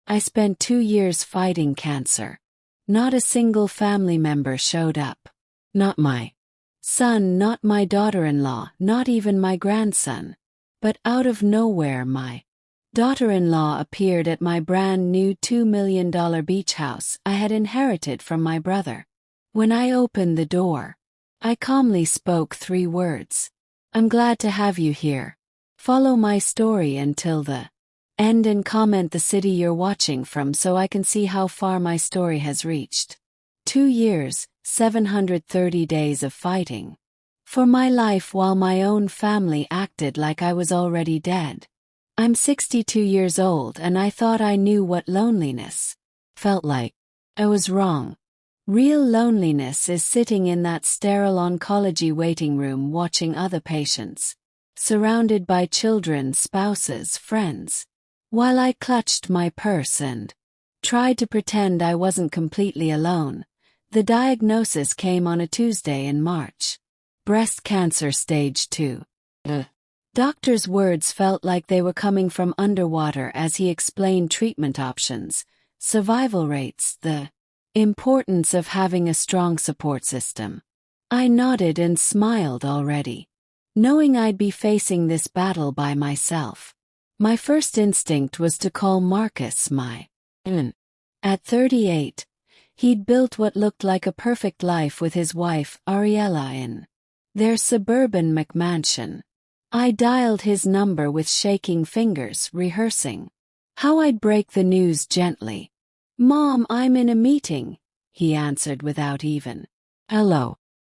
I spent 2 years fighting cancer. Not a single family member showed up. Not my son, not my daughter-in-law, not even my grandson. But out of nowhere my daughter-in-law appeared at my brand new $2 million beach house I had inherited from my brother. When I opened the door, I calmly spoke 3 words. I'm glad to have you here. Follow my story until the end and comment the city you're watching from so I can see how far my story has reached. 2 years, 730 days of fighting for my life while my own family acted like I was already dead. I'm 62 years old and I thought I knew what loneliness felt like. I was wrong. Real loneliness is sitting in that sterile oncology waiting room watching other patients, surrounded by children, spouses, friends, while I clutched my purse and tried to pretend I wasn't completely alone. The diagnosis came on a Tuesday in March. Breast cancer stage 2. Doctor's words felt like they were coming from underwater as he explained treatment options, survival rates, the importance of having a strong support system. I nodded and smiled already, knowing I'd be facing this battle by myself. My first instinct was to call Marcus my son. At 38, he'd built what looked like a perfect life with his wife, Ariella, in their suburban McMansion. I dialed his number with shaking fingers, rehearsing how I'd break the news gently. "Mom, I'm in a meeting," he answered without even hello.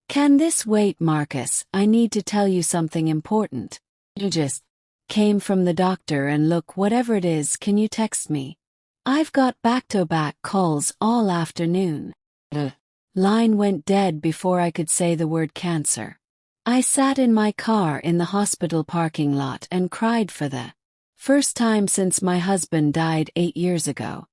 "Can this wait, Marcus? I need to tell you something important." "Just came from the doctor and look, whatever it is, can you text me? I've got back-to-back calls all afternoon." The line went dead before I could say the word cancer. I sat in my car in the hospital parking lot and cried for the first time since my husband died 8 years ago.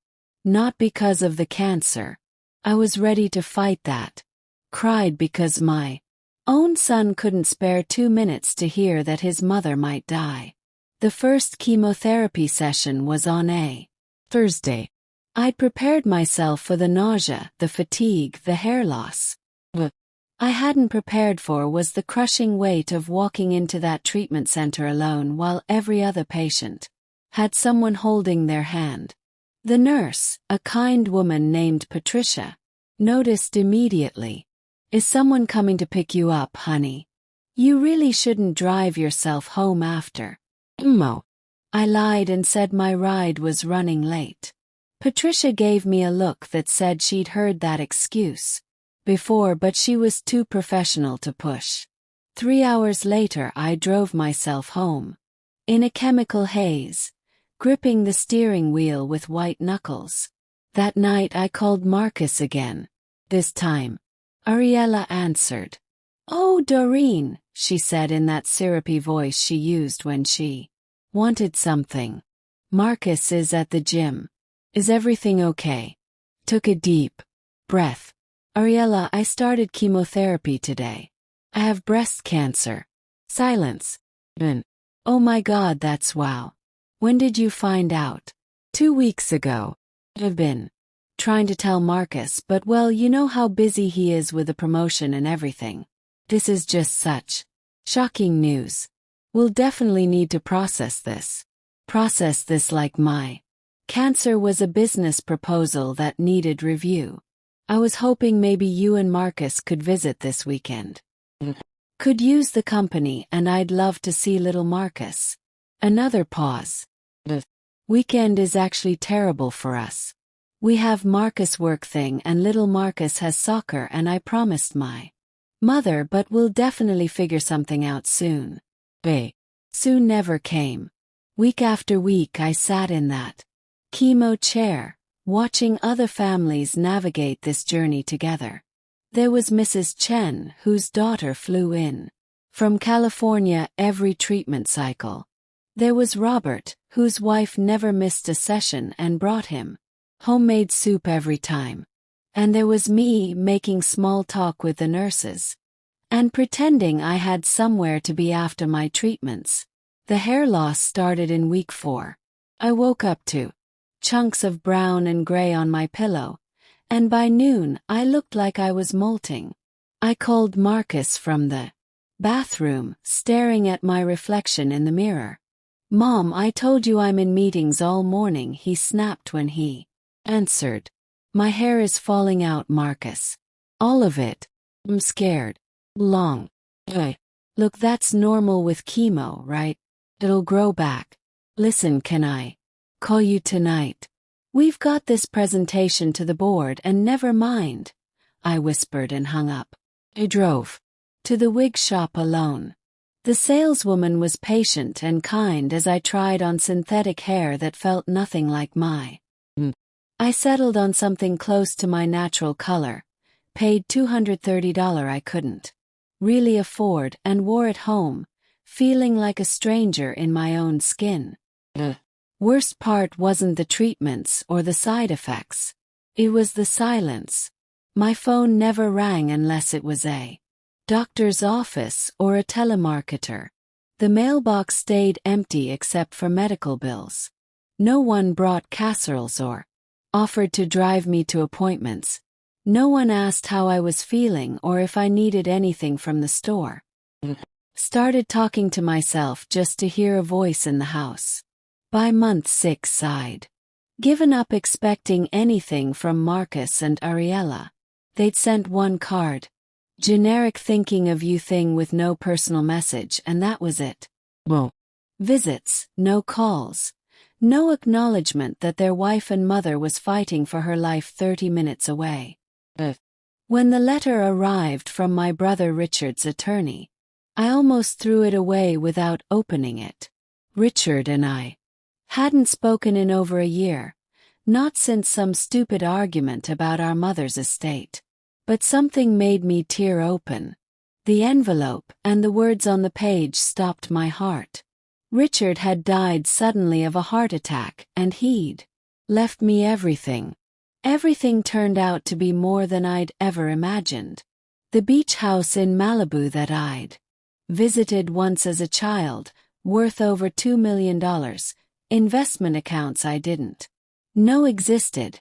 Not because of the cancer. I was ready to fight that. Cried because my own son couldn't spare 2 minutes to hear that his mother might die. The first chemotherapy session was on a Thursday. I'd prepared myself for the nausea, the fatigue, the hair loss. What I hadn't prepared for was the crushing weight of walking into that treatment center alone while every other patient had someone holding their hand. The nurse, a kind woman named Patricia, noticed immediately. "Is someone coming to pick you up, honey? You really shouldn't drive yourself home after." "Mo." I lied and said my ride was running late. Patricia gave me a look that said she'd heard that excuse before, but she was too professional to push. 3 hours later I drove myself home. In a chemical haze, gripping the steering wheel with white knuckles. That night I called Marcus again. This time, Ariella answered. "Oh, Doreen," she said in that syrupy voice she used when she wanted something. "Marcus is at the gym. Is everything okay?" Took a deep breath. "Ariella, I started chemotherapy today. I have breast cancer." Silence. "Oh my God, that's wow. When did you find out?" 2 weeks ago. I've been trying to tell Marcus, but well, you know how busy he is with the promotion and everything. This is just such shocking news. We'll definitely need to process this. Process this like my cancer was a business proposal that needed review. I was hoping maybe you and Marcus could visit this weekend. Could use the company and I'd love to see little Marcus. Another pause. The weekend is actually terrible for us. We have Marcus work thing and little Marcus has soccer and I promised my mother, but we'll definitely figure something out soon. Soon never came. Week after week I sat in that chemo chair, watching other families navigate this journey together. There was Mrs. Chen, whose daughter flew in from California every treatment cycle. There was Robert, whose wife never missed a session and brought him homemade soup every time. And there was me making small talk with the nurses and pretending I had somewhere to be after my treatments. The hair loss started in week 4. I woke up to chunks of brown and gray on my pillow, and by noon I looked like I was molting. I called Marcus from the bathroom, staring at my reflection in the mirror. "Mom, I told you I'm in meetings all morning," he snapped when he answered. "My hair is falling out, Marcus. All of it. I'm scared. Long. Hey. Look, that's normal with chemo, right? It'll grow back. Listen, can I call you tonight? We've got this presentation to the board and never mind," I whispered and hung up. I drove to the wig shop alone. The saleswoman was patient and kind as I tried on synthetic hair that felt nothing like my. I settled on something close to my natural color, paid $230 I couldn't really afford, and wore it home, feeling like a stranger in my own skin. Worst part wasn't the treatments or the side effects. It was the silence. My phone never rang unless it was a doctor's office or a telemarketer. The mailbox stayed empty except for medical bills. No one brought casseroles or offered to drive me to appointments. No one asked how I was feeling or if I needed anything from the store. Started talking to myself just to hear a voice in the house. By month 6 sighed. Given up expecting anything from Marcus and Ariella. They'd sent one card. Generic thinking of you thing with no personal message, and that was it. Well, visits, no calls. No acknowledgement that their wife and mother was fighting for her life 30 minutes away. When the letter arrived from my brother Richard's attorney, I almost threw it away without opening it. Richard and I hadn't spoken in over a year, not since some stupid argument about our mother's estate. But something made me tear open. The envelope and the words on the page stopped my heart. Richard had died suddenly of a heart attack, and he'd left me everything. Everything turned out to be more than I'd ever imagined. The beach house in Malibu that I'd visited once as a child, worth over $2 million, investment accounts I didn't know existed,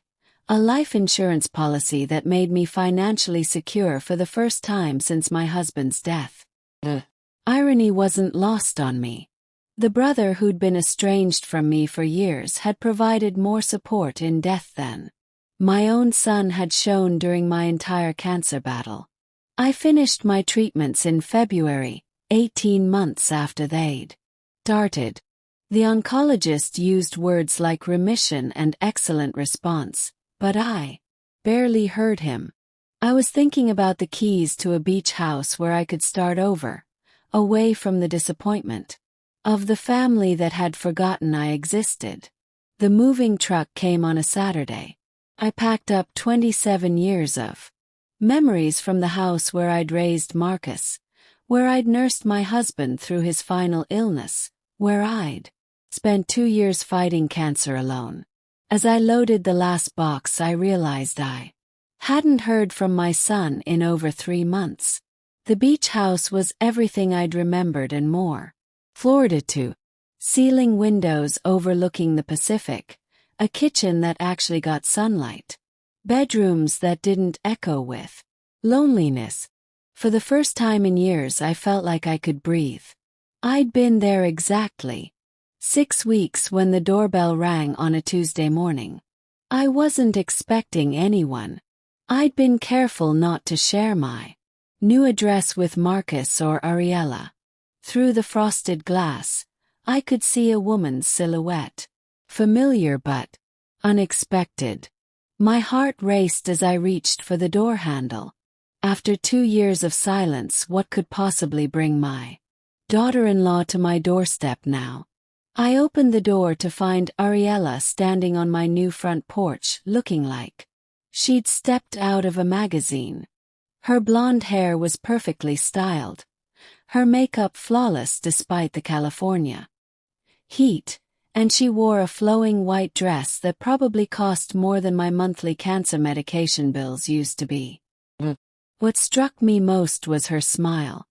a life insurance policy that made me financially secure for the first time since my husband's death. Irony wasn't lost on me. The brother who'd been estranged from me for years had provided more support in death than my own son had shown during my entire cancer battle. I finished my treatments in February, 18 months after they'd started. The oncologist used words like remission and excellent response, but I barely heard him. I was thinking about the keys to a beach house where I could start over, away from the disappointment of the family that had forgotten I existed. The moving truck came on a Saturday. I packed up 27 years of memories from the house where I'd raised Marcus, where I'd nursed my husband through his final illness, where I'd spent 2 years fighting cancer alone. As I loaded the last box, I realized I hadn't heard from my son in over 3 months. The beach house was everything I'd remembered and more. Florida to ceiling windows overlooking the Pacific, a kitchen that actually got sunlight, bedrooms that didn't echo with loneliness. For the first time in years, I felt like I could breathe. I'd been there exactly 6 weeks when the doorbell rang on a Tuesday morning. I wasn't expecting anyone. I'd been careful not to share my new address with Marcus or Ariella. Through the frosted glass, I could see a woman's silhouette. Familiar but unexpected. My heart raced as I reached for the door handle. After 2 years of silence, what could possibly bring my daughter-in-law to my doorstep now? I opened the door to find Ariella standing on my new front porch, looking like she'd stepped out of a magazine. Her blonde hair was perfectly styled, her makeup flawless despite the California heat, and she wore a flowing white dress that probably cost more than my monthly cancer medication bills used to be. What struck me most was her smile.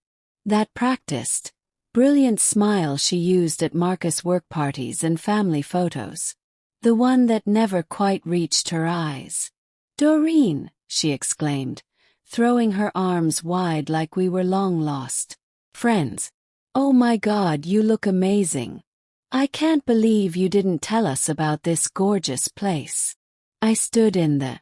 That practiced, brilliant smile she used at Marcus' work parties and family photos. The one that never quite reached her eyes. "Doreen," she exclaimed, throwing her arms wide like we were long lost friends. "Oh my God, you look amazing. I can't believe you didn't tell us about this gorgeous place." I stood in the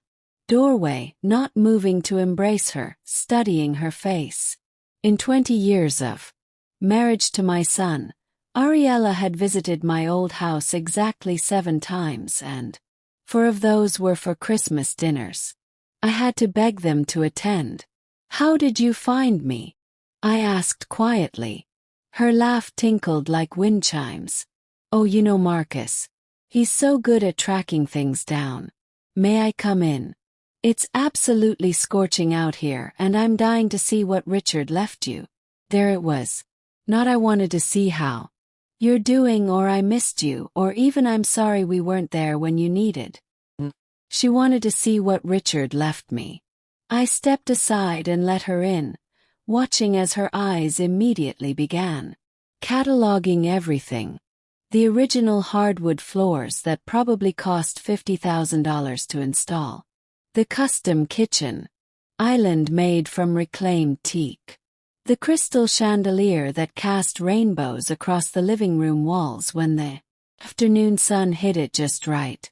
doorway, not moving to embrace her, studying her face. In 20 years of marriage to my son, Ariella had visited my old house exactly 7 times, and 4 of those were for Christmas dinners. I had to beg them to attend. "How did you find me?" I asked quietly. Her laugh tinkled like wind chimes. "Oh, you know Marcus. He's so good at tracking things down. May I come in? It's absolutely scorching out here and I'm dying to see what Richard left you." There it was. Not I wanted to see how you're doing, or I missed you, or even I'm sorry we weren't there when you needed. She wanted to see what Richard left me. I stepped aside and let her in, watching as her eyes immediately began cataloging everything. The original hardwood floors that probably cost $50,000 to install. The custom kitchen island made from reclaimed teak. The crystal chandelier that cast rainbows across the living room walls when the afternoon sun hit it just right.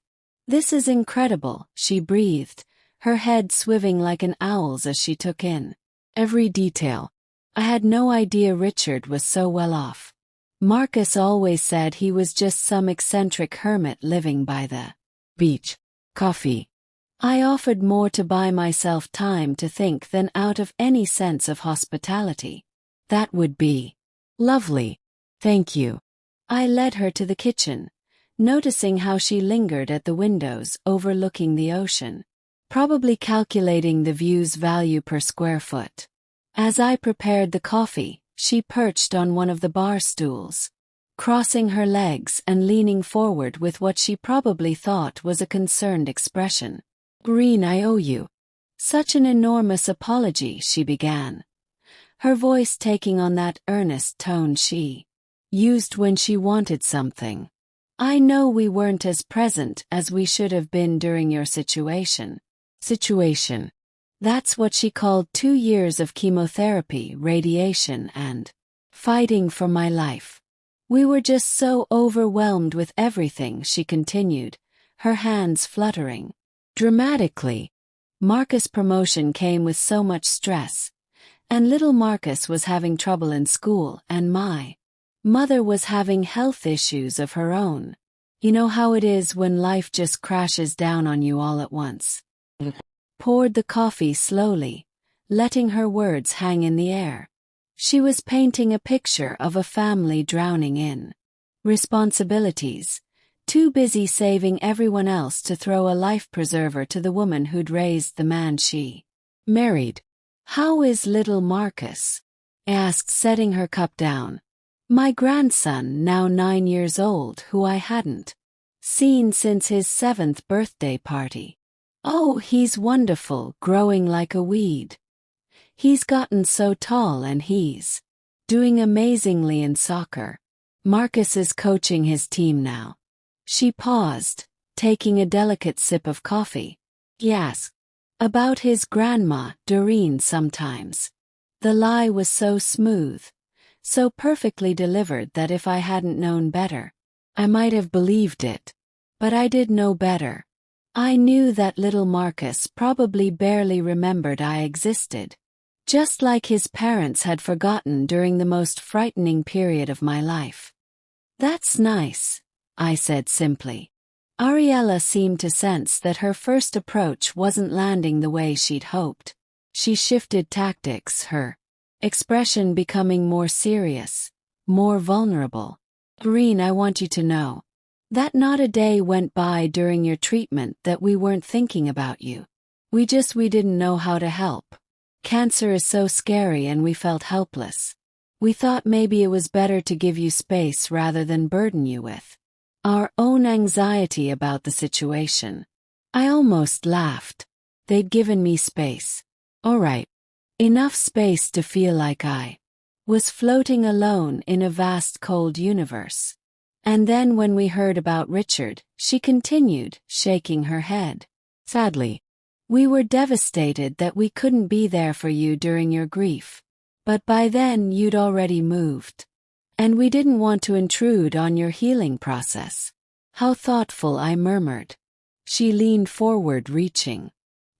"This is incredible," she breathed, her head swiveling like an owl's as she took in every detail. I had no idea Richard was so well off. Marcus always said he was just some eccentric hermit living by the beach. Coffee. I offered more to buy myself time to think than out of any sense of hospitality. "That would be lovely. Thank you." I led her to the kitchen, noticing how she lingered at the windows overlooking the ocean, probably calculating the view's value per square foot. As I prepared the coffee, she perched on one of the bar stools, crossing her legs and leaning forward with what she probably thought was a concerned expression. "Green, I owe you such an enormous apology," she began, her voice taking on that earnest tone she used when she wanted something. "I know we weren't as present as we should have been during your situation. That's what she called 2 years of chemotherapy, radiation, and fighting for my life. We were just so overwhelmed with everything," she continued, her hands fluttering dramatically. Marcus' promotion came with so much stress, and little Marcus was having trouble in school, and my mother was having health issues of her own. You know how it is when life just crashes down on you all at once. Poured the coffee slowly, letting her words hang in the air. She was painting a picture of a family drowning in responsibilities, too busy saving everyone else to throw a life preserver to the woman who'd raised the man she married. "How is little Marcus?" I asked, setting her cup down. "My grandson, now 9 years old, who I hadn't seen since his 7th birthday party. Oh, he's wonderful, growing like a weed. He's gotten so tall and he's doing amazingly in soccer. Marcus is coaching his team now." She paused, taking a delicate sip of coffee. "Yes. About his grandma, Doreen, sometimes." The lie was so smooth, so perfectly delivered that if I hadn't known better, I might have believed it. But I did know better. I knew that little Marcus probably barely remembered I existed, just like his parents had forgotten during the most frightening period of my life. "That's nice," I said simply. Ariella seemed to sense that her first approach wasn't landing the way she'd hoped. She shifted tactics, her expression becoming more serious, more vulnerable. "Green, I want you to know that not a day went by during your treatment that we weren't thinking about you. We didn't know how to help. Cancer is so scary and we felt helpless. We thought maybe it was better to give you space rather than burden you with our own anxiety about the situation." I almost laughed. They'd given me space. All right. Enough space to feel like I was floating alone in a vast cold universe. And then when we heard about Richard, she continued, shaking her head. Sadly, we were devastated that we couldn't be there for you during your grief. But by then you'd already moved. And we didn't want to intrude on your healing process. How thoughtful, I murmured. She leaned forward, reaching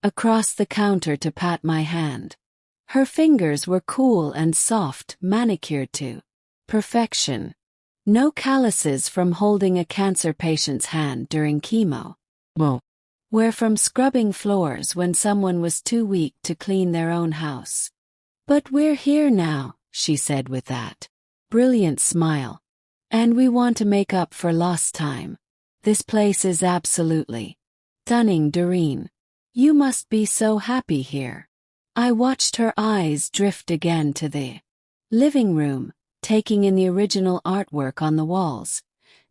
across the counter to pat my hand. Her fingers were cool and soft, manicured to perfection. No calluses from holding a cancer patient's hand during chemo. Where from scrubbing floors when someone was too weak to clean their own house. But we're here now, she said with that brilliant smile. And we want to make up for lost time. This place is absolutely stunning, Doreen. You must be so happy here. I watched her eyes drift again to the living room, taking in the original artwork on the walls,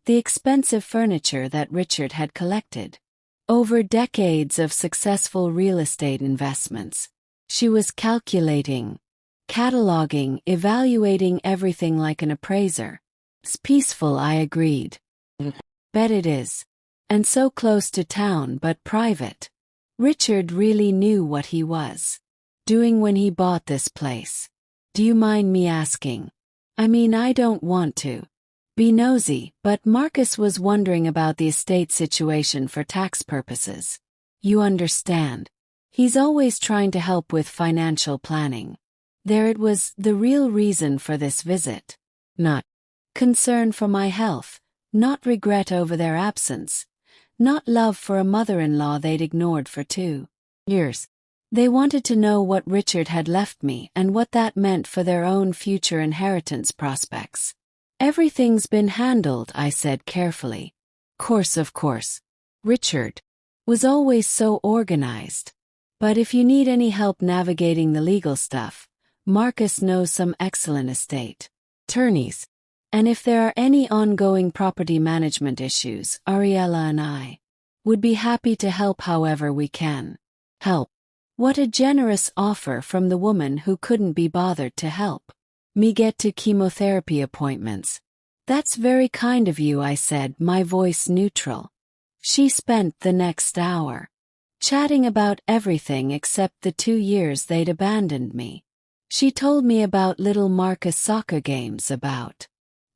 the expensive furniture that Richard had collected. Over decades of successful real estate investments, she was calculating, cataloging, evaluating everything like an appraiser. It's peaceful, I agreed. Bet it is. And so close to town but private. Richard really knew what he was doing when he bought this place. Do you mind me asking? I mean, I don't want to be nosy, but Marcus was wondering about the estate situation for tax purposes. You understand. He's always trying to help with financial planning. There it was, the real reason for this visit. Not concern for my health, not regret over their absence, not love for a mother-in-law they'd ignored for 2 years. They wanted to know what Richard had left me and what that meant for their own future inheritance prospects. Everything's been handled, I said carefully. Of course. Richard was always so organized. But if you need any help navigating the legal stuff, Marcus knows some excellent estate attorneys. And if there are any ongoing property management issues, Ariella and I would be happy to help however we can. Help. What a generous offer from the woman who couldn't be bothered to help me get to chemotherapy appointments. That's very kind of you, I said, my voice neutral. She spent the next hour chatting about everything except the 2 years they'd abandoned me. She told me about little Marcus' soccer games, about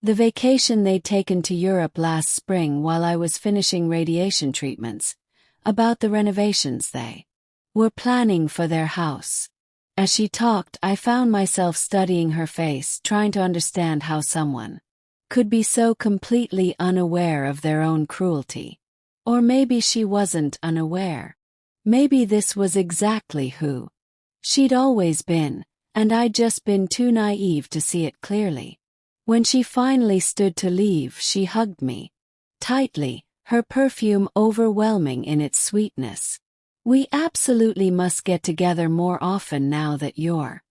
the vacation they'd taken to Europe last spring while I was finishing radiation treatments, about the renovations they were planning for their house. As she talked, I found myself studying her face, trying to understand how someone could be so completely unaware of their own cruelty. Or maybe she wasn't unaware. Maybe this was exactly who she'd always been, and I'd just been too naive to see it clearly. When she finally stood to leave, she hugged me tightly, her perfume overwhelming in its sweetness. We absolutely must get together more often now that you're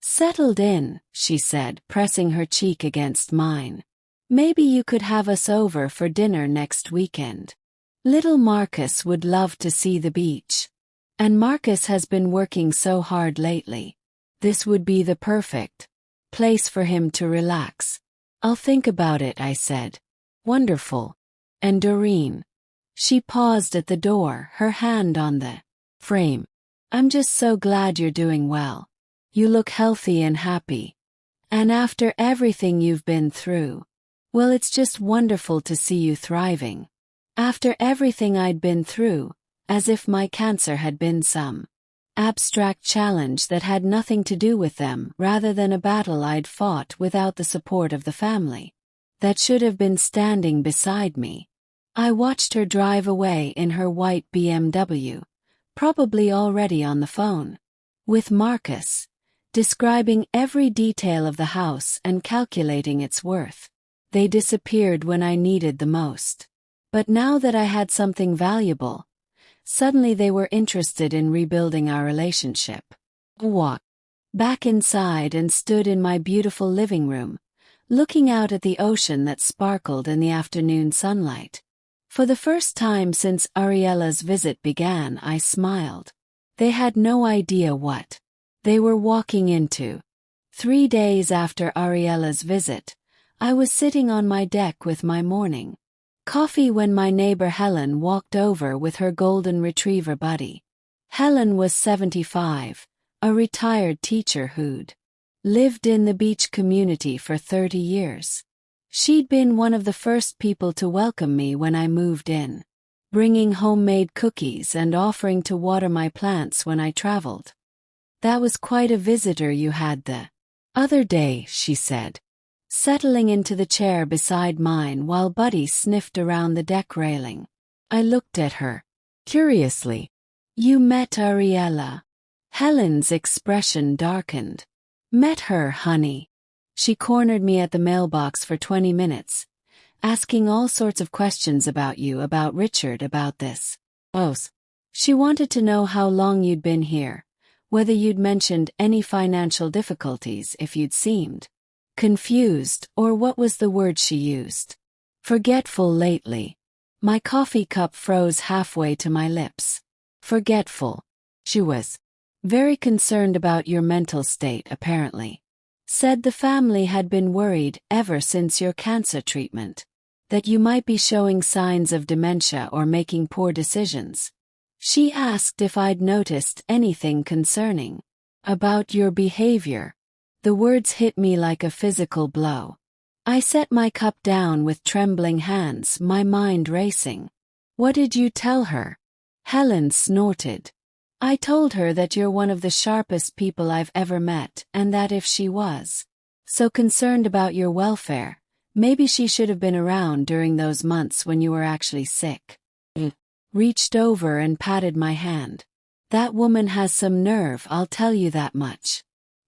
settled in, she said, pressing her cheek against mine. Maybe you could have us over for dinner next weekend. Little Marcus would love to see the beach. And Marcus has been working so hard lately. This would be the perfect place for him to relax. I'll think about it, I said. Wonderful. And Doreen. She paused at the door, her hand on the frame. I'm just so glad you're doing well. You look healthy and happy. And after everything you've been through, well, it's just wonderful to see you thriving. After everything I'd been through, as if my cancer had been some abstract challenge that had nothing to do with them, rather than a battle I'd fought without the support of the family that should have been standing beside me. I watched her drive away in her white BMW, probably already on the phone with Marcus, describing every detail of the house and calculating its worth. They disappeared when I needed the most. But now that I had something valuable, suddenly they were interested in rebuilding our relationship. I walked back inside and stood in my beautiful living room, looking out at the ocean that sparkled in the afternoon sunlight. For the first time since Ariella's visit began, I smiled. They had no idea what they were walking into. 3 days after Ariella's visit, I was sitting on my deck with my morning coffee when my neighbor Helen walked over with her golden retriever buddy. Helen was 75, a retired teacher who'd lived in the beach community for 30 years. She'd been one of the first people to welcome me when I moved in, bringing homemade cookies and offering to water my plants when I traveled. "That was quite a visitor you had the other day," she said, settling into the chair beside mine while Buddy sniffed around the deck railing. I looked at her curiously. "You met Ariella?" Helen's expression darkened. "Met her, honey." She cornered me at the mailbox for 20 minutes, asking all sorts of questions about you, about Richard, about this. She wanted to know how long you'd been here, whether you'd mentioned any financial difficulties, if you'd seemed confused, or what was the word she used? Forgetful lately. My coffee cup froze halfway to my lips. Forgetful. She was very concerned about your mental state, apparently. Said the family had been worried ever since your cancer treatment, that you might be showing signs of dementia or making poor decisions. She asked if I'd noticed anything concerning about your behavior. The words hit me like a physical blow. I set my cup down with trembling hands, my mind racing. "What did you tell her?" Helen snorted. "I told her that you're one of the sharpest people I've ever met, and that if she was so concerned about your welfare, maybe she should have been around during those months when you were actually sick." Reached over and patted my hand. "That woman has some nerve, I'll tell you that much."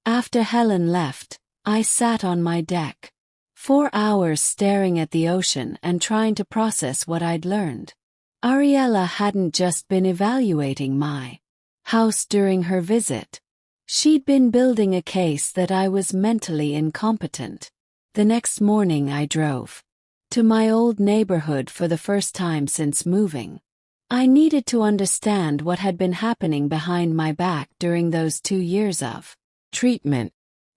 After Helen left, I sat on my deck. 4 hours staring at the ocean and trying to process what I'd learned. Ariella hadn't just been evaluating my house during her visit. She'd been building a case that I was mentally incompetent. The next morning I drove to my old neighborhood for the first time since moving. I needed to understand what had been happening behind my back during those 2 years of treatment.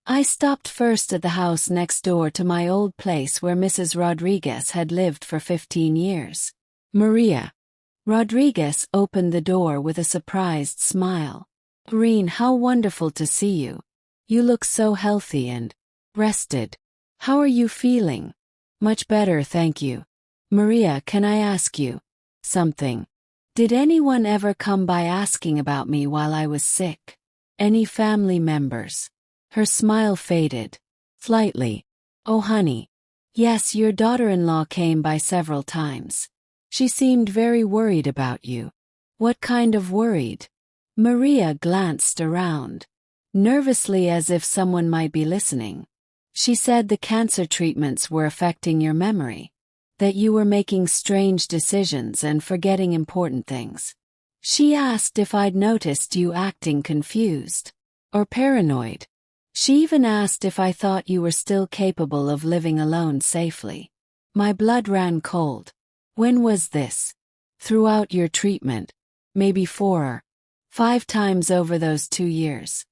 I stopped first at the house next door to my old place where Mrs. Rodriguez had lived for 15 years. Maria Rodriguez opened the door with a surprised smile. "Irene, how wonderful to see you. You look so healthy and rested. How are you feeling?" "Much better, thank you." "Maria, can I ask you something? Did anyone ever come by asking about me while I was sick? Any family members?" Her smile faded slightly. "Oh honey. Yes, your daughter-in-law came by several times. She seemed very worried about you." "What kind of worried?" Maria glanced around, nervously as if someone might be listening. "She said the cancer treatments were affecting your memory, that you were making strange decisions and forgetting important things. She asked if I'd noticed you acting confused or paranoid. She even asked if I thought you were still capable of living alone safely." My blood ran cold. "When was this?" "Throughout your treatment. Maybe 4 or 5 times over those 2 years.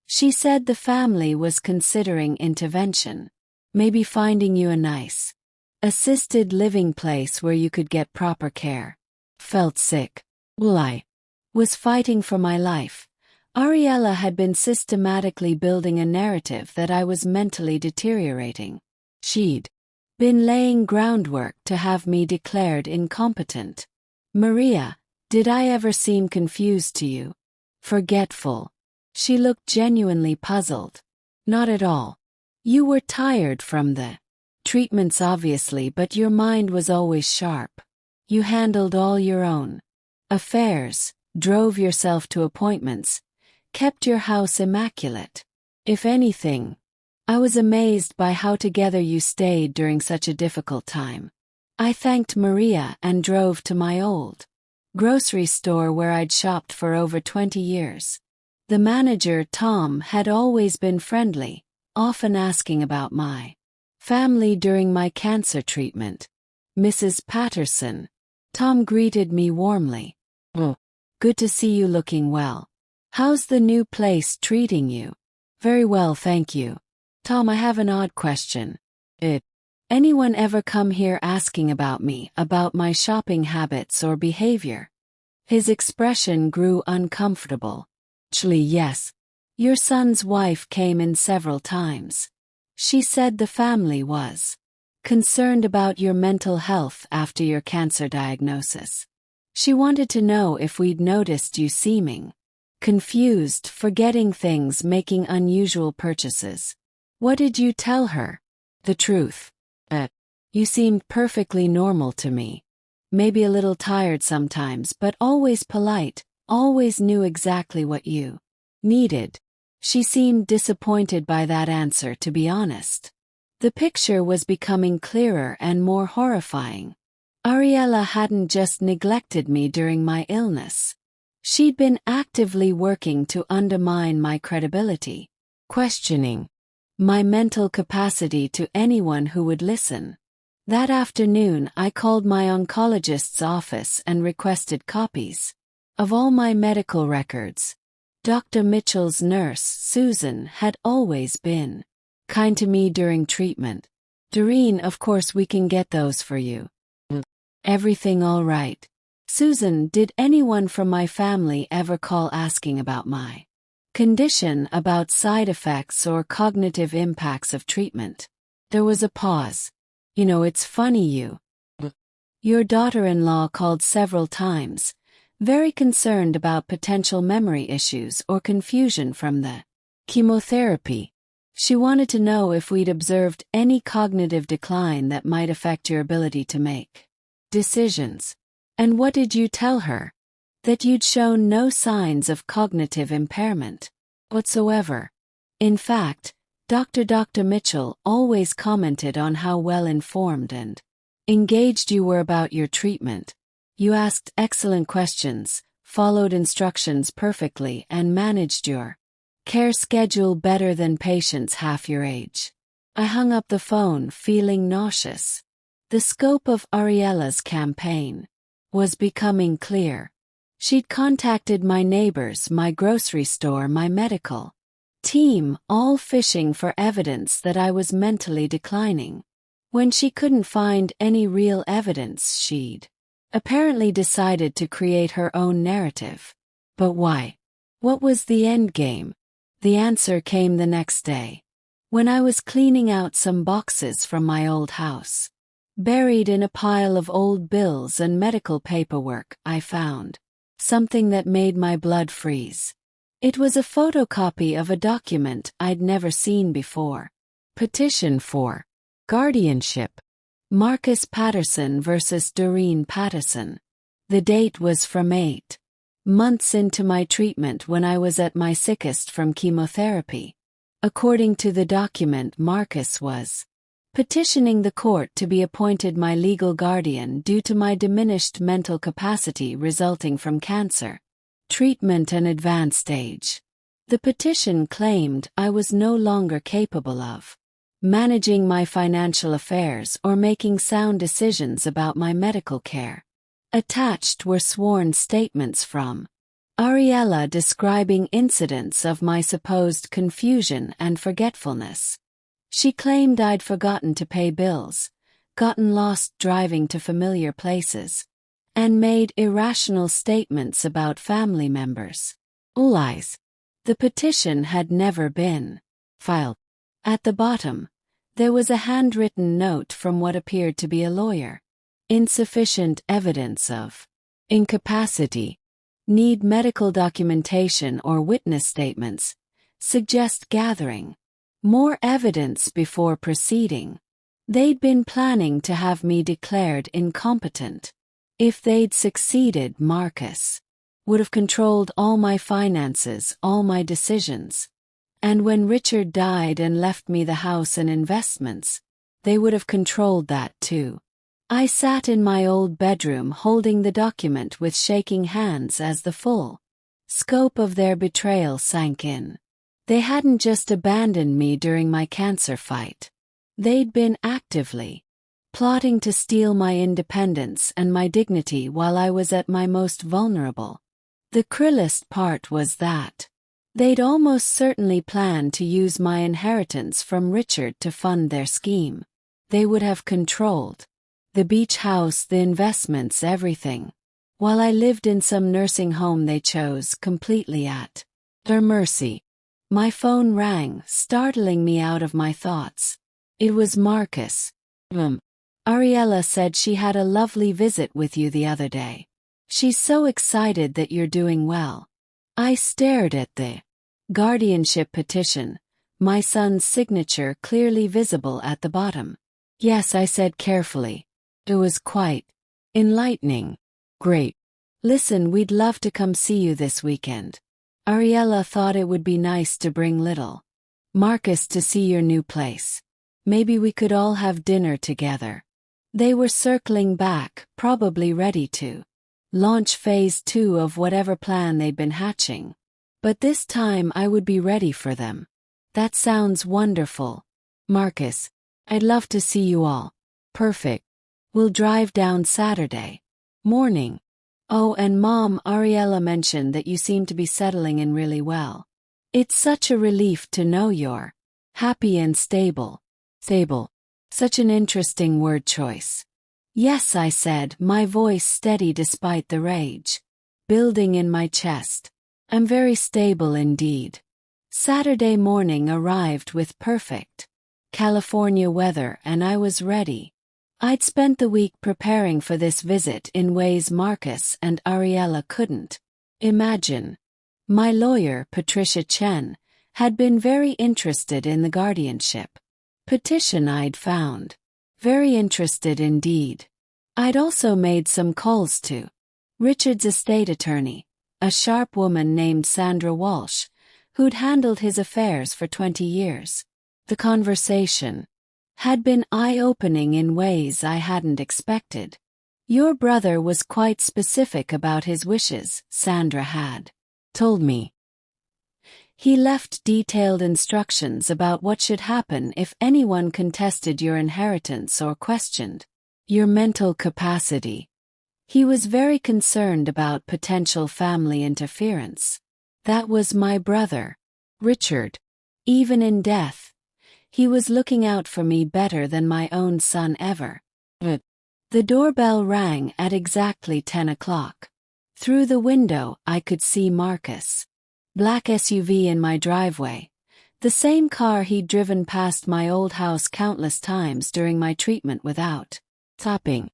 She said the family was considering intervention, maybe finding you a nice, assisted living place where you could get proper care." Felt sick. Well, I was fighting for my life. Ariella had been systematically building a narrative that I was mentally deteriorating. She'd been laying groundwork to have me declared incompetent. "Maria, did I ever seem confused to you? Forgetful?" She looked genuinely puzzled. "Not at all. You were tired from the treatments obviously, but your mind was always sharp. You handled all your own affairs, drove yourself to appointments, kept your house immaculate. If anything, I was amazed by how together you stayed during such a difficult time." I thanked Maria and drove to my old grocery store where I'd shopped for over 20 years. The manager, Tom, had always been friendly, often asking about my family during my cancer treatment. "Mrs. Patterson." Tom greeted me warmly. "Oh, good to see you looking well. How's the new place treating you?" "Very well, thank you." "Tom, I have an odd question. It Anyone ever come here asking about me, about my shopping habits or behavior? His expression grew uncomfortable. Actually, yes. Your son's wife came in several times. She said the family was concerned about your mental health after your cancer diagnosis. She wanted to know if we'd noticed you seeming confused, forgetting things, making unusual purchases. What did you tell her? The truth. You seemed perfectly normal to me. Maybe a little tired sometimes, but always polite, always knew exactly what you needed. She seemed disappointed by that answer, to be honest. The picture was becoming clearer and more horrifying. Ariella hadn't just neglected me during my illness. She'd been actively working to undermine my credibility, questioning my mental capacity to anyone who would listen. That afternoon, I called my oncologist's office and requested copies of all my medical records. Dr. Mitchell's nurse, Susan, had always been kind to me during treatment. Doreen, of course we can get those for you. Everything all right? Susan, did anyone from my family ever call asking about my condition, about side effects or cognitive impacts of treatment? There was a pause. You know, it's funny your daughter-in-law called several times, very concerned about potential memory issues or confusion from the chemotherapy. She wanted to know if we'd observed any cognitive decline that might affect your ability to make decisions. And what did you tell her? That you'd shown no signs of cognitive impairment whatsoever. In fact, Dr. Mitchell always commented on how well-informed and engaged you were about your treatment. You asked excellent questions, followed instructions perfectly, and managed your care schedule better than patients half your age. I hung up the phone, feeling nauseous. The scope of Ariella's campaign was becoming clear. She'd contacted my neighbors, my grocery store, my medical team, all fishing for evidence that I was mentally declining. When she couldn't find any real evidence, she'd apparently decided to create her own narrative. But why? What was the end game? The answer came the next day, when I was cleaning out some boxes from my old house. Buried in a pile of old bills and medical paperwork, I found something that made my blood freeze. It was a photocopy of a document I'd never seen before. Petition for guardianship. Marcus Patterson versus Doreen Patterson. The date was from 8 months into my treatment, when I was at my sickest from chemotherapy. According to the document, Marcus was petitioning the court to be appointed my legal guardian due to my diminished mental capacity resulting from cancer treatment and advanced age. The petition claimed I was no longer capable of managing my financial affairs or making sound decisions about my medical care. Attached were sworn statements from Ariella describing incidents of my supposed confusion and forgetfulness. She claimed I'd forgotten to pay bills, gotten lost driving to familiar places, and made irrational statements about family members. All lies. The petition had never been filed. At the bottom, there was a handwritten note from what appeared to be a lawyer. Insufficient evidence of incapacity. Need medical documentation or witness statements. Suggest gathering more evidence before proceeding. They'd been planning to have me declared incompetent. If they'd succeeded, Marcus would have controlled all my finances, all my decisions. And when Richard died and left me the house and investments, they would have controlled that too. I sat in my old bedroom holding the document with shaking hands as the full scope of their betrayal sank in. They hadn't just abandoned me during my cancer fight. They'd been actively plotting to steal my independence and my dignity while I was at my most vulnerable. The cruelest part was that they'd almost certainly planned to use my inheritance from Richard to fund their scheme. They would have controlled the beach house, the investments, everything. While I lived in some nursing home they chose, completely at their mercy. My phone rang, startling me out of my thoughts. It was Marcus. Ariella said she had a lovely visit with you the other day. She's so excited that you're doing well. I stared at the guardianship petition, my son's signature clearly visible at the bottom. Yes, I said carefully. It was quite enlightening. Great. Listen, we'd love to come see you this weekend. Ariella thought it would be nice to bring little Marcus to see your new place. Maybe we could all have dinner together. They were circling back, probably ready to launch phase 2 of whatever plan they'd been hatching. But this time I would be ready for them. That sounds wonderful. Marcus, I'd love to see you all. Perfect. We'll drive down Saturday morning. Oh, and Mom, Ariella mentioned that you seem to be settling in really well. It's such a relief to know you're happy and stable. Stable. Such an interesting word choice. Yes, I said, my voice steady despite the rage building in my chest. I'm very stable indeed. Saturday morning arrived with perfect California weather and I was ready. I'd spent the week preparing for this visit in ways Marcus and Ariella couldn't imagine. My lawyer, Patricia Chen, had been very interested in the guardianship petition I'd found. Very interested indeed. I'd also made some calls to Richard's estate attorney, a sharp woman named Sandra Walsh, who'd handled his affairs for 20 years. The conversation had been eye-opening in ways I hadn't expected. Your brother was quite specific about his wishes, Sandra had told me. He left detailed instructions about what should happen if anyone contested your inheritance or questioned your mental capacity. He was very concerned about potential family interference. That was my brother, Richard. Even in death, he was looking out for me better than my own son ever. The doorbell rang at exactly 10 o'clock. Through the window I could see Marcus. Black SUV in my driveway. The same car he'd driven past my old house countless times during my treatment without stopping.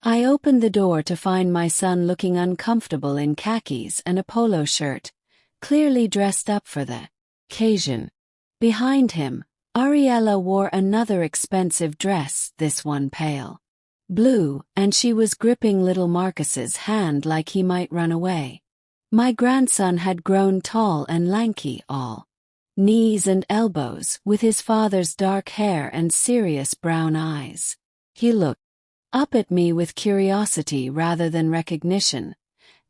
I opened the door to find my son looking uncomfortable in khakis and a polo shirt, clearly dressed up for the occasion. Behind him, Ariella wore another expensive dress, this one pale blue, and she was gripping little Marcus's hand like he might run away. My grandson had grown tall and lanky, all knees and elbows, with his father's dark hair and serious brown eyes. He looked up at me with curiosity rather than recognition,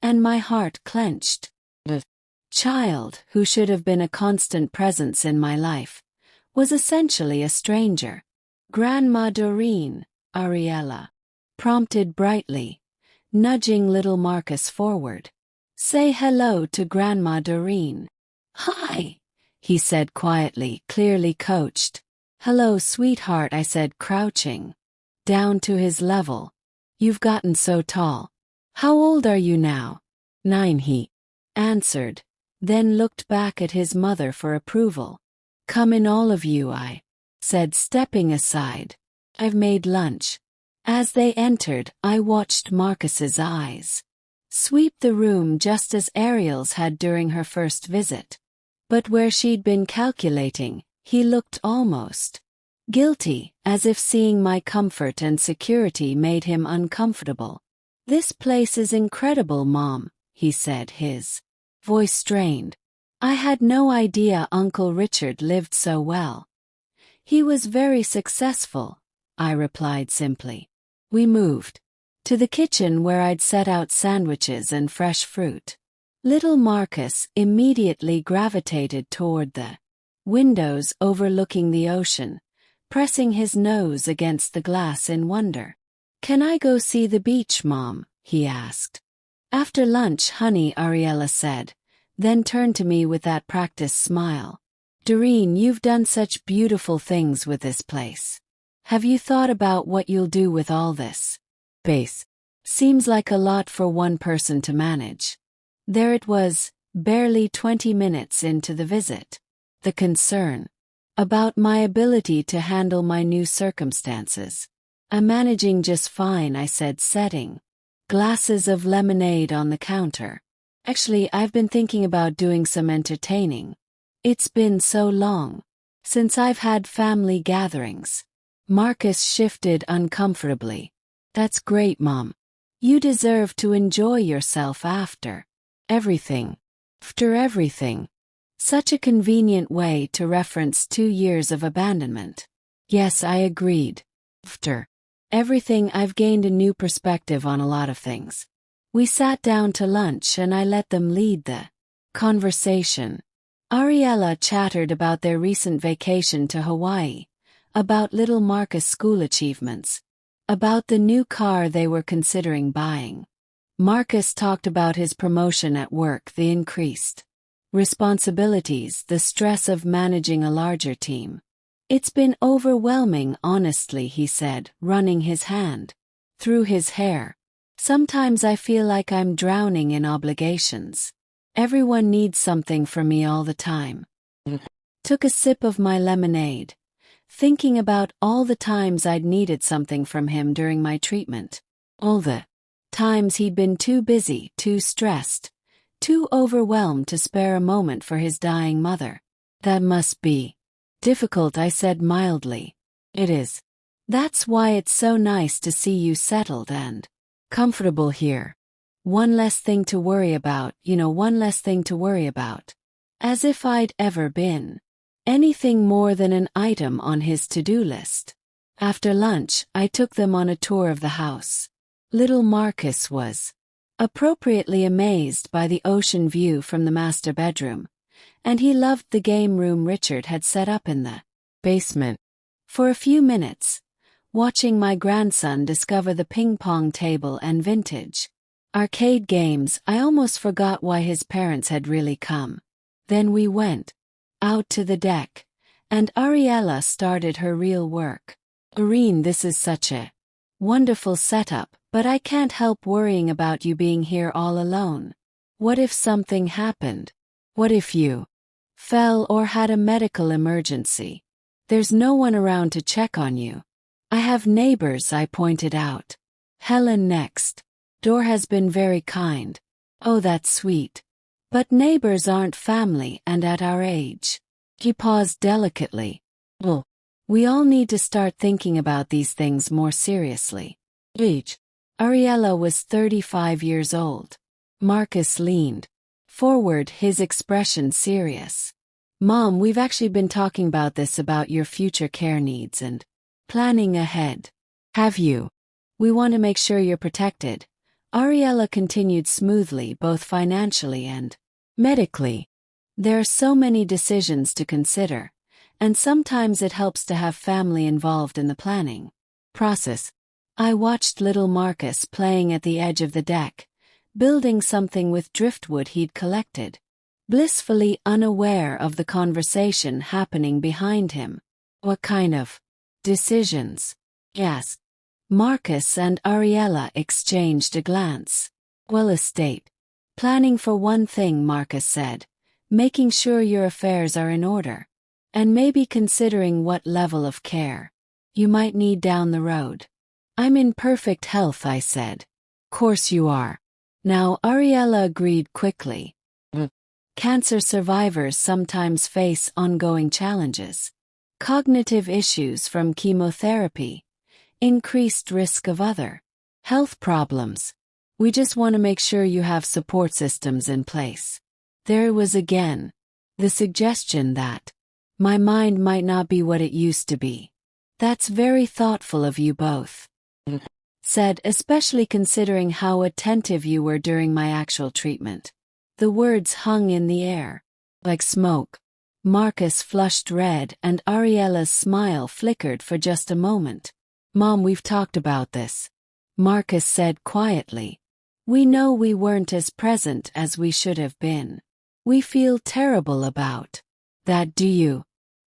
and my heart clenched. The child, who should have been a constant presence in my life, was essentially a stranger. Grandma Doreen, Ariella prompted brightly, nudging little Marcus forward. Say hello to Grandma Doreen. Hi, he said quietly, clearly coached. Hello, sweetheart, I said, crouching down to his level. You've gotten so tall. How old are you now? 9, he answered, then looked back at his mother for approval. Come in, all of you, I said, stepping aside. I've made lunch. As they entered, I watched Marcus's eyes sweep the room just as Ariel's had during her first visit. But where she'd been calculating, he looked almost guilty, as if seeing my comfort and security made him uncomfortable. This place is incredible, Mom, he said, his voice strained. I had no idea Uncle Richard lived so well. He was very successful, I replied simply. We moved to the kitchen where I'd set out sandwiches and fresh fruit. Little Marcus immediately gravitated toward the windows overlooking the ocean, pressing his nose against the glass in wonder. Can I go see the beach, Mom? He asked. After lunch, honey, Ariella said, then turned to me with that practiced smile. Doreen, you've done such beautiful things with this place. Have you thought about what you'll do with all this? Base. Seems like a lot for one person to manage. There it was, barely 20 minutes into the visit. The concern. About my ability to handle my new circumstances. I'm managing just fine, I said, setting glasses of lemonade on the counter. Actually, I've been thinking about doing some entertaining. It's been so long since I've had family gatherings. Marcus shifted uncomfortably. That's great, Mom. You deserve to enjoy yourself after everything. After everything. Such a convenient way to reference 2 years of abandonment. Yes, I agreed. After everything, I've gained a new perspective on a lot of things. We sat down to lunch and I let them lead the conversation. Ariella chattered about their recent vacation to Hawaii, about little Marcus' school achievements, about the new car they were considering buying. Marcus talked about his promotion at work, the increased responsibilities, the stress of managing a larger team. It's been overwhelming, honestly, he said, running his hand through his hair. Sometimes I feel like I'm drowning in obligations. Everyone needs something from me all the time. Took a sip of my lemonade, thinking about all the times I'd needed something from him during my treatment. All the times he'd been too busy, too stressed, too overwhelmed to spare a moment for his dying mother. That must be difficult, I said mildly. It is. That's why it's so nice to see you settled and comfortable here. One less thing to worry about, one less thing to worry about. As if I'd ever been anything more than an item on his to-do list. After lunch, I took them on a tour of the house. Little Marcus was appropriately amazed by the ocean view from the master bedroom, and he loved the game room Richard had set up in the basement. For a few minutes, watching my grandson discover the ping-pong table and vintage arcade games, I almost forgot why his parents had really come. Then we went out to the deck, and Ariella started her real work. Irene, this is such a wonderful setup, but I can't help worrying about you being here all alone. What if something happened? What if you fell or had a medical emergency? There's no one around to check on you. I have neighbors, I pointed out. Helen next door has been very kind. Oh, that's sweet. But neighbors aren't family, and at our age. He paused delicately. Well, we all need to start thinking about these things more seriously. Age. Ariella was 35 years old. Marcus leaned forward, his expression serious. Mom, we've actually been talking about this, about your future care needs and planning ahead. Have you? We want to make sure you're protected. Ariella continued smoothly, both financially and medically. There are so many decisions to consider, and sometimes it helps to have family involved in the planning process. I watched little Marcus playing at the edge of the deck, building something with driftwood he'd collected, blissfully unaware of the conversation happening behind him. What kind of decisions? Yes. Marcus and Ariella exchanged a glance. Well, estate planning for one thing, Marcus said, making sure your affairs are in order, and maybe considering what level of care you might need down the road. I'm in perfect health, I said. Course you are. Now, Ariella agreed quickly. Cancer survivors sometimes face ongoing challenges. Cognitive issues from chemotherapy, increased risk of other health problems. We just want to make sure you have support systems in place. There was again the suggestion that my mind might not be what it used to be. That's very thoughtful of you both, said, especially considering how attentive you were during my actual treatment. The words hung in the air like smoke. Marcus flushed red and Ariella's smile flickered for just a moment. Mom, we've talked about this, Marcus said quietly. We know we weren't as present as we should have been. We feel terrible about that, do you?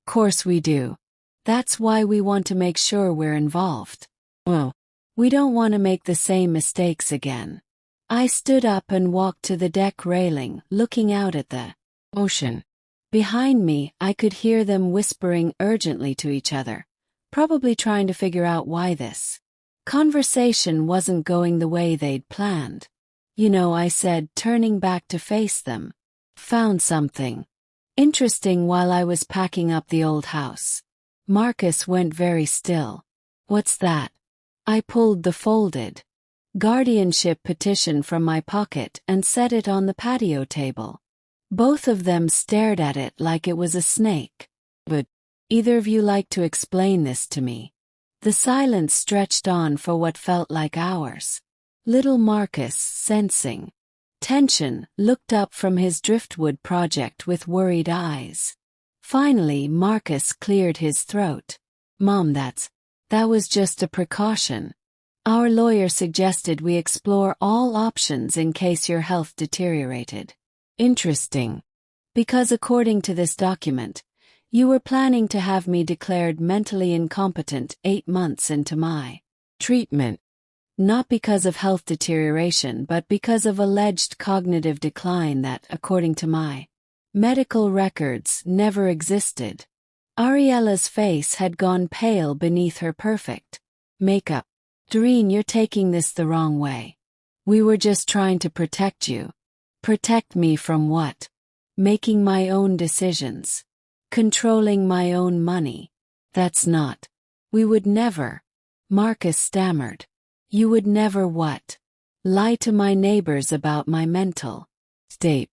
Course we do. That's why we want to make sure we're involved. Well, we don't want to make the same mistakes again. I stood up and walked to the deck railing, looking out at the ocean. Behind me, I could hear them whispering urgently to each other, probably trying to figure out why this conversation wasn't going the way they'd planned. You know, I said, turning back to face them. Found something interesting while I was packing up the old house. Marcus went very still. What's that? I pulled the folded guardianship petition from my pocket and set it on the patio table. Both of them stared at it like it was a snake. Would either of you like to explain this to me? The silence stretched on for what felt like hours. Little Marcus, sensing tension, looked up from his driftwood project with worried eyes. Finally, Marcus cleared his throat. Mom, that was just a precaution. Our lawyer suggested we explore all options in case your health deteriorated. Interesting. Because according to this document, you were planning to have me declared mentally incompetent 8 months into my treatment. Not because of health deterioration but because of alleged cognitive decline that, according to my medical records, never existed. Ariella's face had gone pale beneath her perfect makeup. Doreen, you're taking this the wrong way. We were just trying to protect you. Protect me from what? Making my own decisions. Controlling my own money. That's not. We would never. Marcus stammered. You would never what? Lie to my neighbors about my mental state.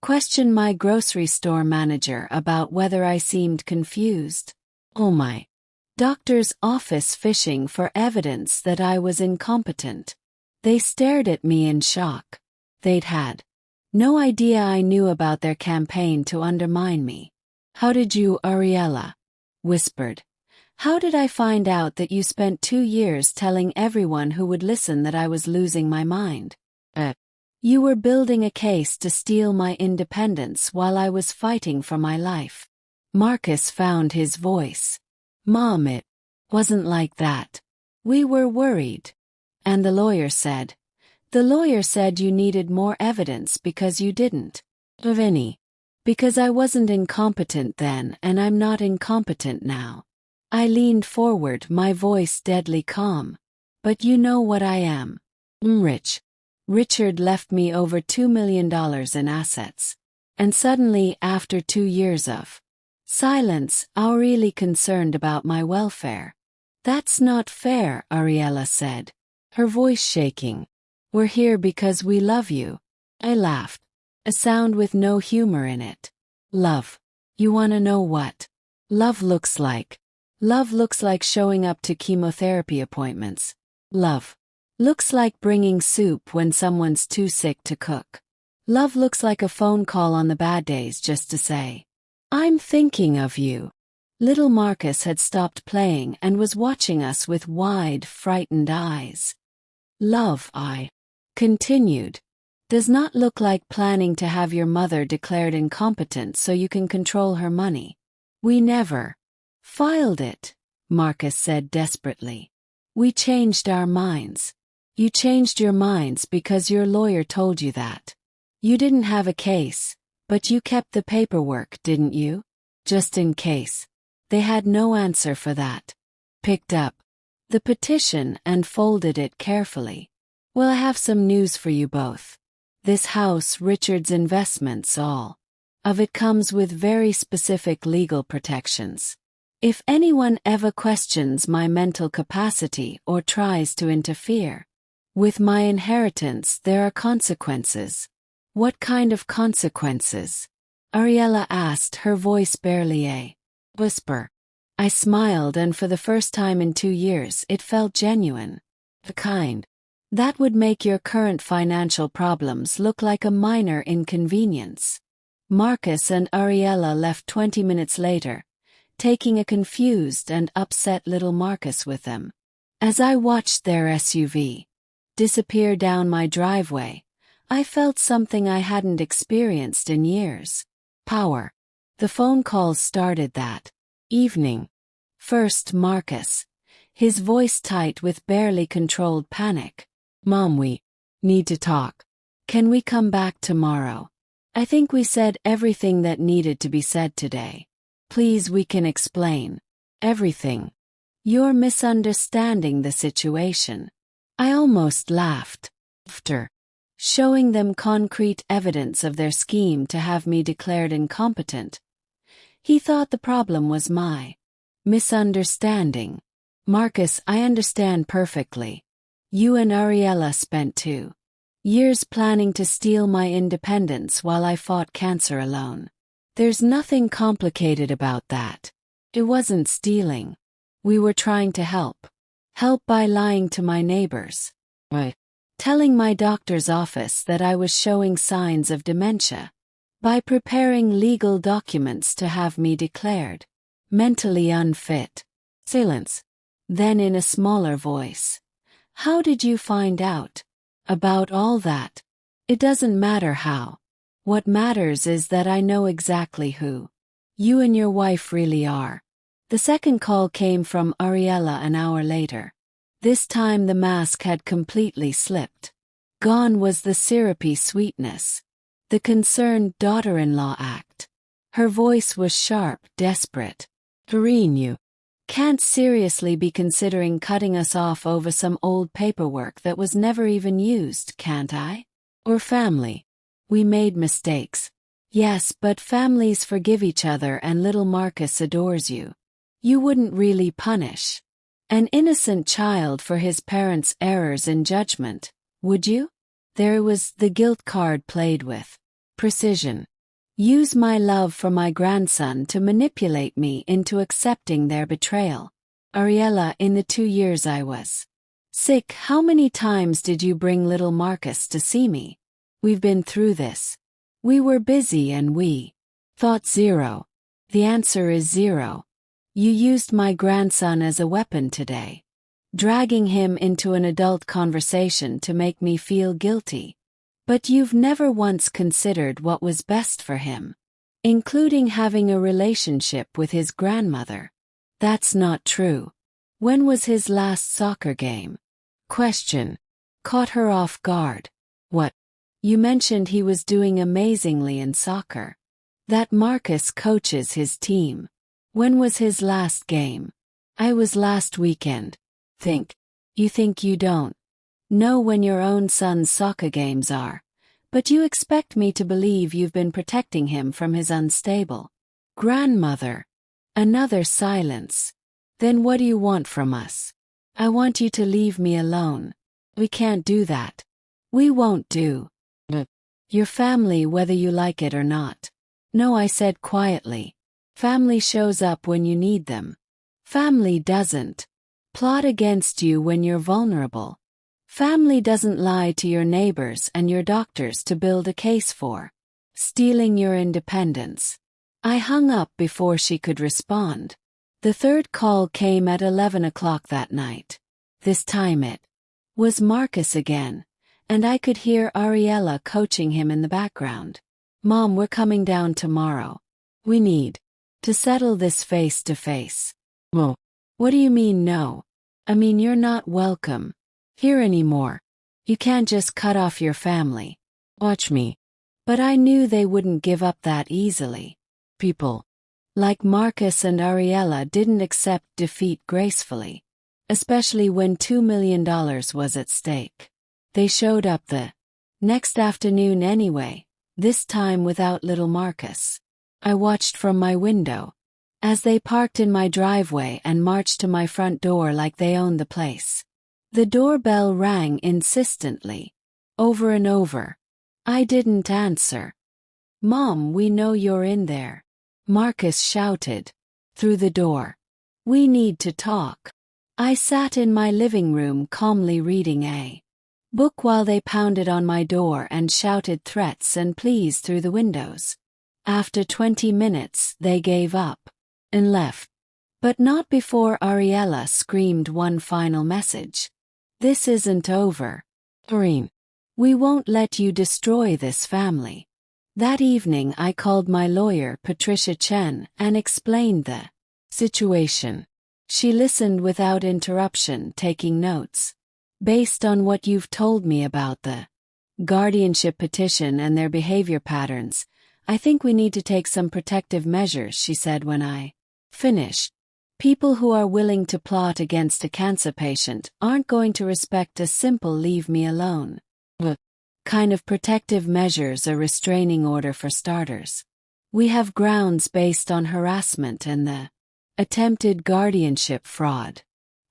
Question my grocery store manager about whether I seemed confused. Oh my. Doctor's office fishing for evidence that I was incompetent. They stared at me in shock. They'd had no idea I knew about their campaign to undermine me. How did you, Ariella? Whispered. How did I find out that you spent 2 years telling everyone who would listen that I was losing my mind? You were building a case to steal my independence while I was fighting for my life. Marcus found his voice. Mom, it wasn't like that. We were worried. And the lawyer said you needed more evidence because you didn't have any. Because I wasn't incompetent then and I'm not incompetent now. I leaned forward, my voice deadly calm. But you know what I am. Rich. Richard left me over $2 million in assets. And suddenly, after 2 years of silence, I'm really concerned about my welfare. That's not fair, Ariella said, her voice shaking. We're here because we love you. I laughed. A sound with no humor in it. Love. You wanna know what love looks like? Love looks like showing up to chemotherapy appointments. Love looks like bringing soup when someone's too sick to cook. Love looks like a phone call on the bad days just to say, I'm thinking of you. Little Marcus had stopped playing and was watching us with wide, frightened eyes. Love, I continued, does not look like planning to have your mother declared incompetent so you can control her money. We never filed it, Marcus said desperately. We changed our minds. You changed your minds because your lawyer told you that. You didn't have a case, but you kept the paperwork, didn't you? Just in case. They had no answer for that. Picked up the petition and folded it carefully. Well, I have some news for you both. This house, Richard's investments, all of it comes with very specific legal protections. If anyone ever questions my mental capacity or tries to interfere with my inheritance, there are consequences. What kind of consequences? Ariella asked, her voice barely a whisper. I smiled, and for the first time in 2 years it felt genuine. The kind that would make your current financial problems look like a minor inconvenience. Marcus and Ariella left 20 minutes later, taking a confused and upset little Marcus with them. As I watched their SUV disappear down my driveway, I felt something I hadn't experienced in years. Power. The phone calls started that evening. First, Marcus. His voice tight with barely controlled panic. Mom, we need to talk. Can we come back tomorrow? I think we said everything that needed to be said today. Please, we can explain everything. You're misunderstanding the situation. I almost laughed. After showing them concrete evidence of their scheme to have me declared incompetent, he thought the problem was my misunderstanding. Marcus, I understand perfectly. You and Ariella spent 2 years planning to steal my independence while I fought cancer alone. There's nothing complicated about that. It wasn't stealing. We were trying to help. Help by lying to my neighbors. By telling my doctor's office that I was showing signs of dementia. By preparing legal documents to have me declared mentally unfit. Silence. Then in a smaller voice. How did you find out about all that? It doesn't matter how. What matters is that I know exactly who you and your wife really are. The second call came from Ariella an hour later. This time the mask had completely slipped. Gone was the syrupy sweetness. The concerned daughter-in-law act. Her voice was sharp, desperate. Doreen, you can't seriously be considering cutting us off over some old paperwork that was never even used, can't I? Or family. We made mistakes. Yes, but families forgive each other and little Marcus adores you. You wouldn't really punish an innocent child for his parents' errors in judgment, would you? There was the guilt card played with precision. Use my love for my grandson to manipulate me into accepting their betrayal. Ariella, in the 2 years I was sick, how many times did you bring little Marcus to see me? We've been through this. We were busy and we thought 0. The answer is 0. You used my grandson as a weapon today, dragging him into an adult conversation to make me feel guilty. But you've never once considered what was best for him, including having a relationship with his grandmother. That's not true. When was his last soccer game? Question. Caught her off guard. What? You mentioned he was doing amazingly in soccer. That Marcus coaches his team. When was his last game? I was last weekend. You think you don't know when your own son's soccer games are, but you expect me to believe you've been protecting him from his unstable grandmother. Another silence. Then what do you want from us? I want you to leave me alone. We can't do that. We won't do. Your family, whether you like it or not. No, I said quietly. Family shows up when you need them. Family doesn't plot against you when you're vulnerable. Family doesn't lie to your neighbors and your doctors to build a case for stealing your independence. I hung up before she could respond. The third call came at 11 o'clock that night. This time it was Marcus again, and I could hear Ariella coaching him in the background. Mom, we're coming down tomorrow. We need to settle this face to face. Well, what do you mean no? I mean you're not welcome here anymore. You can't just cut off your family. Watch me. But I knew they wouldn't give up that easily. People like Marcus and Ariella didn't accept defeat gracefully, especially when $2 million was at stake. They showed up the next afternoon anyway, this time without little Marcus. I watched from my window as they parked in my driveway and marched to my front door like they owned the place. The doorbell rang insistently, over and over. I didn't answer. Mom, we know you're in there, Marcus shouted through the door. We need to talk. I sat in my living room calmly reading a book while they pounded on my door and shouted threats and pleas through the windows. After 20 minutes, they gave up and left. But not before Ariella screamed one final message. This isn't over. Doreen, we won't let you destroy this family. That evening I called my lawyer, Patricia Chen, and explained the situation. She listened without interruption, taking notes. Based on what you've told me about the guardianship petition and their behavior patterns, I think we need to take some protective measures, she said when I finished. People who are willing to plot against a cancer patient aren't going to respect a simple leave me alone kind of protective measures, a restraining order for starters. We have grounds based on harassment and the attempted guardianship fraud.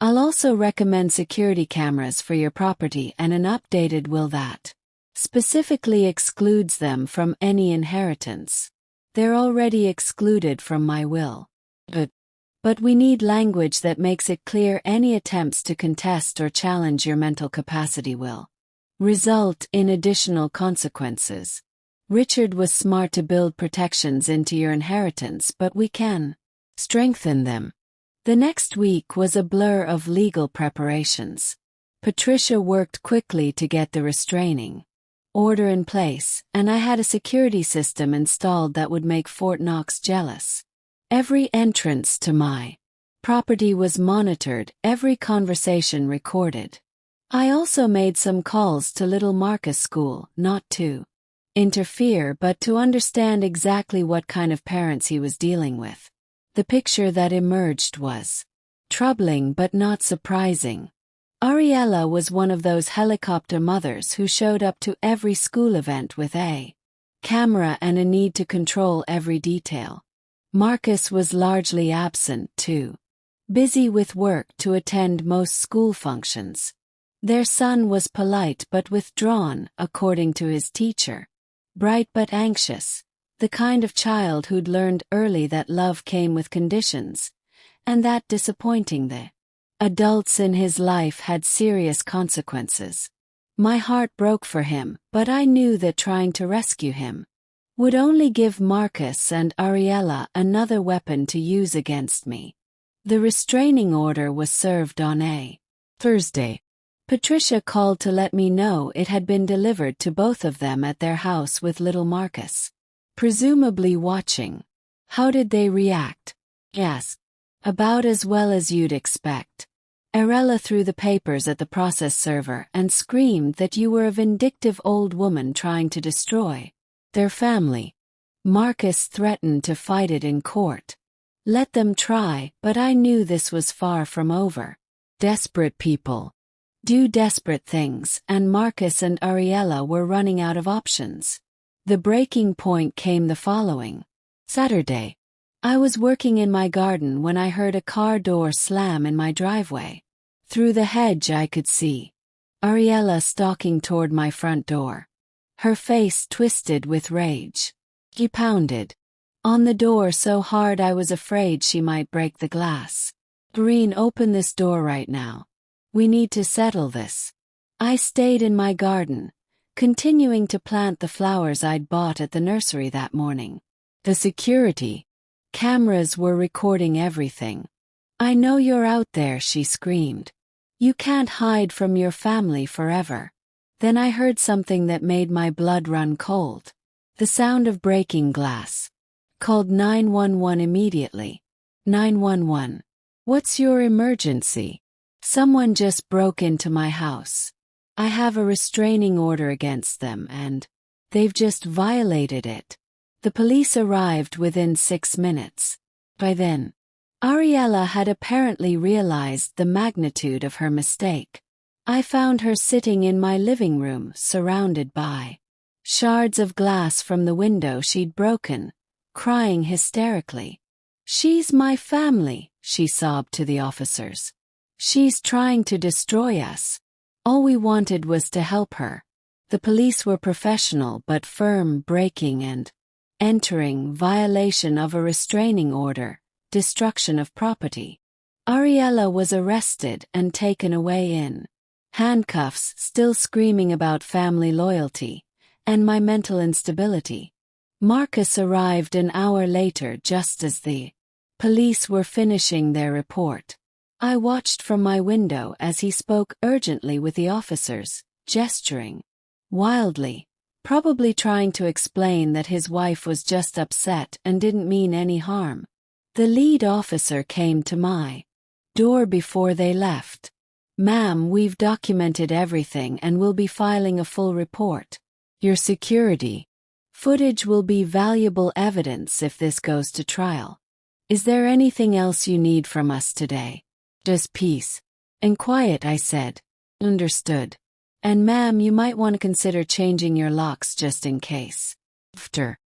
I'll also recommend security cameras for your property and an updated will that specifically excludes them from any inheritance. They're already excluded from my will. But we need language that makes it clear any attempts to contest or challenge your mental capacity will result in additional consequences. Richard was smart to build protections into your inheritance, but we can strengthen them. The next week was a blur of legal preparations. Patricia worked quickly to get the restraining order in place, and I had a security system installed that would make Fort Knox jealous. Every entrance to my property was monitored, every conversation recorded. I also made some calls to little Marcus' school, not to interfere but to understand exactly what kind of parents he was dealing with. The picture that emerged was troubling but not surprising. Ariella was one of those helicopter mothers who showed up to every school event with a camera and a need to control every detail. Marcus was largely absent too, busy with work to attend most school functions. Their son was polite but withdrawn, according to his teacher. Bright but anxious, the kind of child who'd learned early that love came with conditions, and that disappointing the adults in his life had serious consequences. My heart broke for him, but I knew that trying to rescue him would only give Marcus and Ariella another weapon to use against me. The restraining order was served on a Thursday. Patricia called to let me know it had been delivered to both of them at their house with little Marcus presumably watching. How did they react? Yes. About as well as you'd expect. Arella threw the papers at the process server and screamed that you were a vindictive old woman trying to destroy their family. Marcus threatened to fight it in court. Let them try, but I knew this was far from over. Desperate people do desperate things, and Marcus and Ariella were running out of options. The breaking point came the following Saturday. I was working in my garden when I heard a car door slam in my driveway. Through the hedge I could see Ariella stalking toward my front door. Her face twisted with rage. She pounded on the door so hard I was afraid she might break the glass. Doreen, open this door right now. We need to settle this. I stayed in my garden, continuing to plant the flowers I'd bought at the nursery that morning. The security cameras were recording everything. I know you're out there, she screamed. You can't hide from your family forever. Then I heard something that made my blood run cold. The sound of breaking glass. Called 911 immediately. 911. What's your emergency? Someone just broke into my house. I have a restraining order against them and they've just violated it. The police arrived within 6 minutes. By then, Ariella had apparently realized the magnitude of her mistake. I found her sitting in my living room, surrounded by shards of glass from the window she'd broken, crying hysterically. She's my family, she sobbed to the officers. She's trying to destroy us. All we wanted was to help her. The police were professional but firm, breaking and entering violation of a restraining order, destruction of property. Ariella was arrested and taken away in handcuffs, still screaming about family loyalty and my mental instability. Marcus arrived an hour later just as the police were finishing their report. I watched from my window as he spoke urgently with the officers, gesturing wildly, probably trying to explain that his wife was just upset and didn't mean any harm. The lead officer came to my door before they left. "Ma'am, we've documented everything and will be filing a full report. Your security footage will be valuable evidence if this goes to trial. Is there anything else you need from us today?" "Just peace and quiet," I said. "Understood. And ma'am, you might want to consider changing your locks just in case." After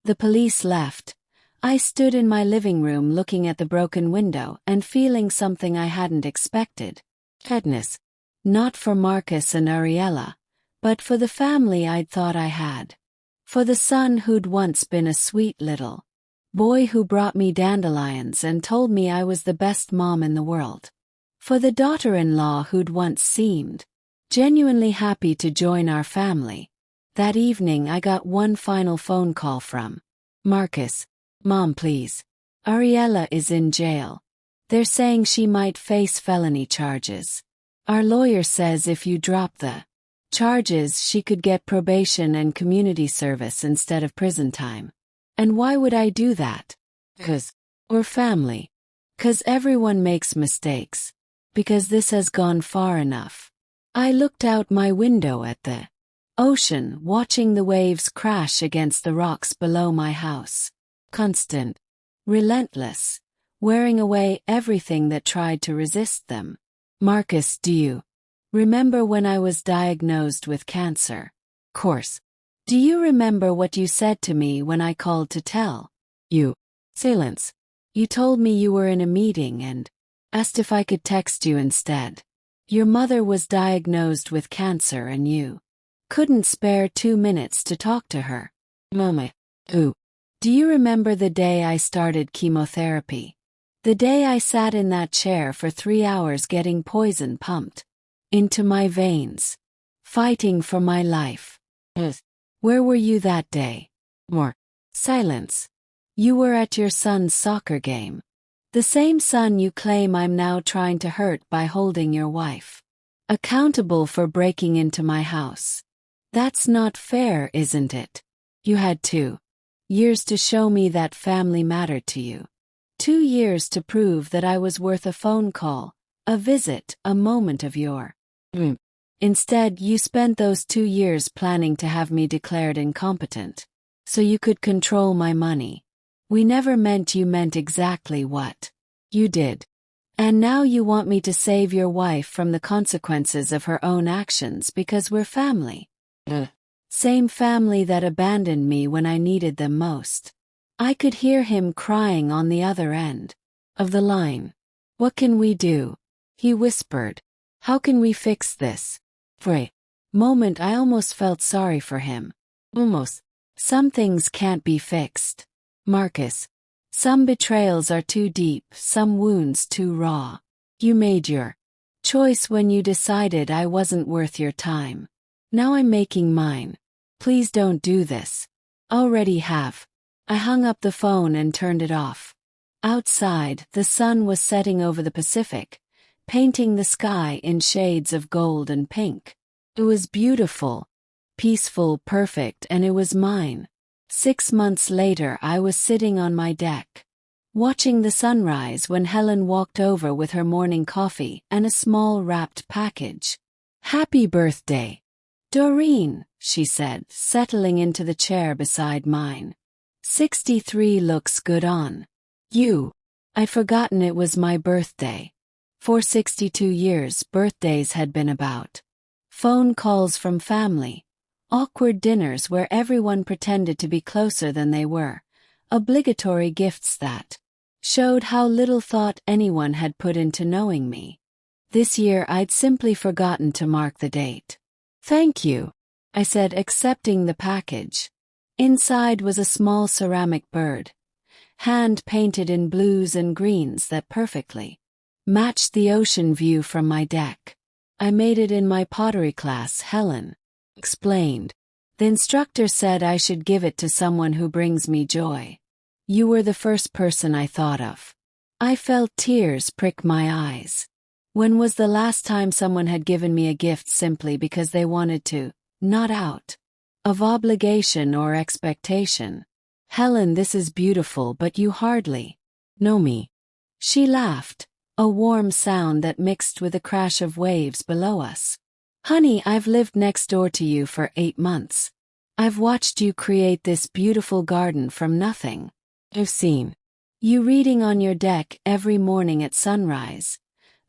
the police left, I stood in my living room looking at the broken window and feeling something I hadn't expected. Sadness. Not for Marcus and Ariella, but for the family I'd thought I had. For the son who'd once been a sweet little boy who brought me dandelions and told me I was the best mom in the world. For the daughter-in-law who'd once seemed genuinely happy to join our family. That evening I got one final phone call from Marcus. "Mom, please. Ariella is in jail. They're saying she might face felony charges. Our lawyer says if you drop the charges, she could get probation and community service instead of prison time." "And why would I do that?" "'Cause we're family. 'Cause everyone makes mistakes. Because this has gone far enough." I looked out my window at the ocean, watching the waves crash against the rocks below my house. Constant, relentless, wearing away everything that tried to resist them. "Marcus, do you remember when I was diagnosed with cancer?" "Course. Do you remember what you said to me when I called to tell you?" "Silence. You told me you were in a meeting and asked if I could text you instead. Your mother was diagnosed with cancer and you couldn't spare 2 minutes to talk to her." "Mama. Ooh. Do you remember the day I started chemotherapy? The day I sat in that chair for 3 hours getting poison pumped into my veins, fighting for my life?" "Yes." "Where were you that day?" "More." Silence. "You were at your son's soccer game. The same son you claim I'm now trying to hurt by holding your wife accountable for breaking into my house. That's not fair, isn't it? You had 2 years to show me that family mattered to you. 2 years to prove that I was worth a phone call, a visit, a moment of your Instead, you spent those 2 years planning to have me declared incompetent, so you could control my money. We never meant you meant exactly what you did. And now you want me to save your wife from the consequences of her own actions because we're family. Same family that abandoned me when I needed them most." I could hear him crying on the other end of the line. "What can we do?" he whispered. "How can we fix this?" For a moment I almost felt sorry for him. Almost. Some things can't be fixed, Marcus. Some betrayals are too deep, some wounds too raw. You made your choice when you decided I wasn't worth your time. Now I'm making mine. Please don't do this. Already have. I hung up the phone and turned it off. Outside, the sun was setting over the Pacific, painting the sky in shades of gold and pink. It was beautiful, peaceful, perfect, and it was mine. 6 months later, I was sitting on my deck, watching the sunrise when Helen walked over with her morning coffee and a small wrapped package. "Happy birthday, Doreen," she said, settling into the chair beside mine. 63 looks good on you. I'd forgotten it was my birthday. For 62 years, birthdays had been about phone calls from family, awkward dinners where everyone pretended to be closer than they were, obligatory gifts that showed how little thought anyone had put into knowing me. This year I'd simply forgotten to mark the date. "Thank you," I said, accepting the package. Inside was a small ceramic bird, hand-painted in blues and greens that perfectly matched the ocean view from my deck. "I made it in my pottery class," Helen explained. "The instructor said I should give it to someone who brings me joy. You were the first person I thought of." I felt tears prick my eyes. When was the last time someone had given me a gift simply because they wanted to, not out of obligation or expectation? "Helen, this is beautiful, but you hardly know me." She laughed. a warm sound that mixed with a crash of waves below us. Honey, I've lived next door to you for 8 months. I've watched you create this beautiful garden from nothing. I've seen you reading on your deck every morning at sunrise,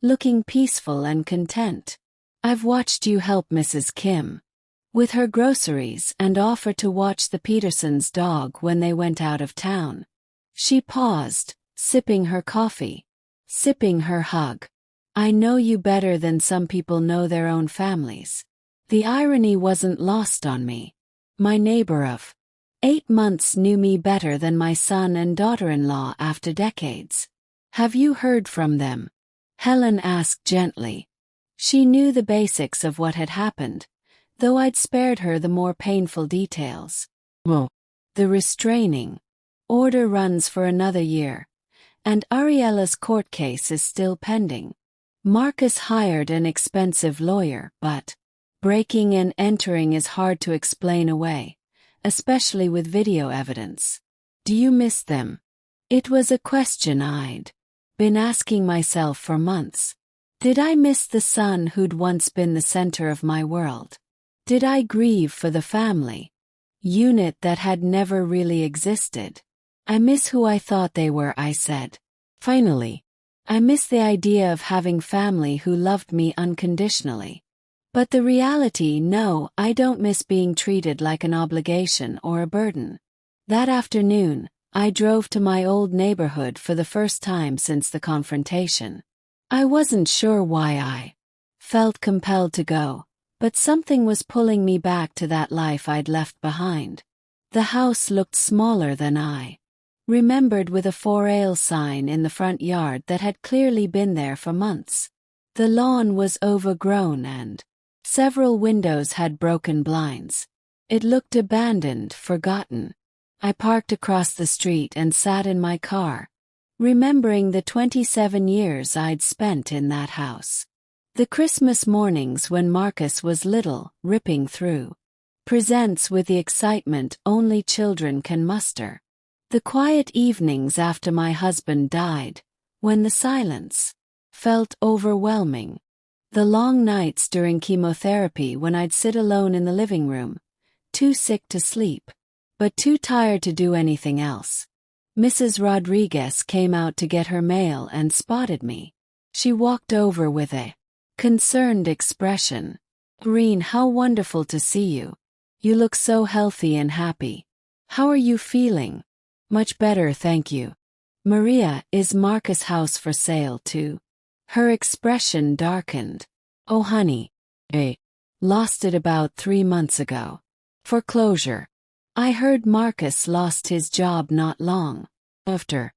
looking peaceful and content. I've watched you help Mrs. Kim with her groceries and offer to watch the Petersons' dog when they went out of town. She paused, sipping her coffee, sipping her hug. I know you better than some people know their own families. The irony wasn't lost on me. My neighbor of 8 months knew me better than my son and daughter-in-law after decades. Have you heard from them? Helen asked gently. She knew the basics of what had happened, though I'd spared her the more painful details. Well, the restraining order runs for another year, and Ariella's court case is still pending. Marcus hired an expensive lawyer, but breaking and entering is hard to explain away, especially with video evidence. Do you miss them? It was a question I'd been asking myself for months. Did I miss the son who'd once been the center of my world? Did I grieve for the family unit that had never really existed? I miss who I thought they were, I said. Finally, I miss the idea of having family who loved me unconditionally. But the reality, no, I don't miss being treated like an obligation or a burden. That afternoon, I drove to my old neighborhood for the first time since the confrontation. I wasn't sure why I felt compelled to go, but something was pulling me back to that life I'd left behind. The house looked smaller than I remembered, with a for ale sign in the front yard that had clearly been there for months. The lawn was overgrown and several windows had broken blinds. It looked abandoned, forgotten. I parked across the street and sat in my car, remembering the 27 years I'd spent in that house. The Christmas mornings when Marcus was little, ripping through presents with the excitement only children can muster. The quiet evenings after my husband died, when the silence felt overwhelming. The long nights during chemotherapy when I'd sit alone in the living room, too sick to sleep, but too tired to do anything else. Mrs. Rodriguez came out to get her mail and spotted me. She walked over with a concerned expression. "Irene, how wonderful to see you. You look so healthy and happy. How are you feeling?" "Much better, thank you." "Maria, is Marcus' house for sale too?" Her expression darkened. "Oh honey, I lost it about 3 months ago. Foreclosure. I heard Marcus lost his job not long after.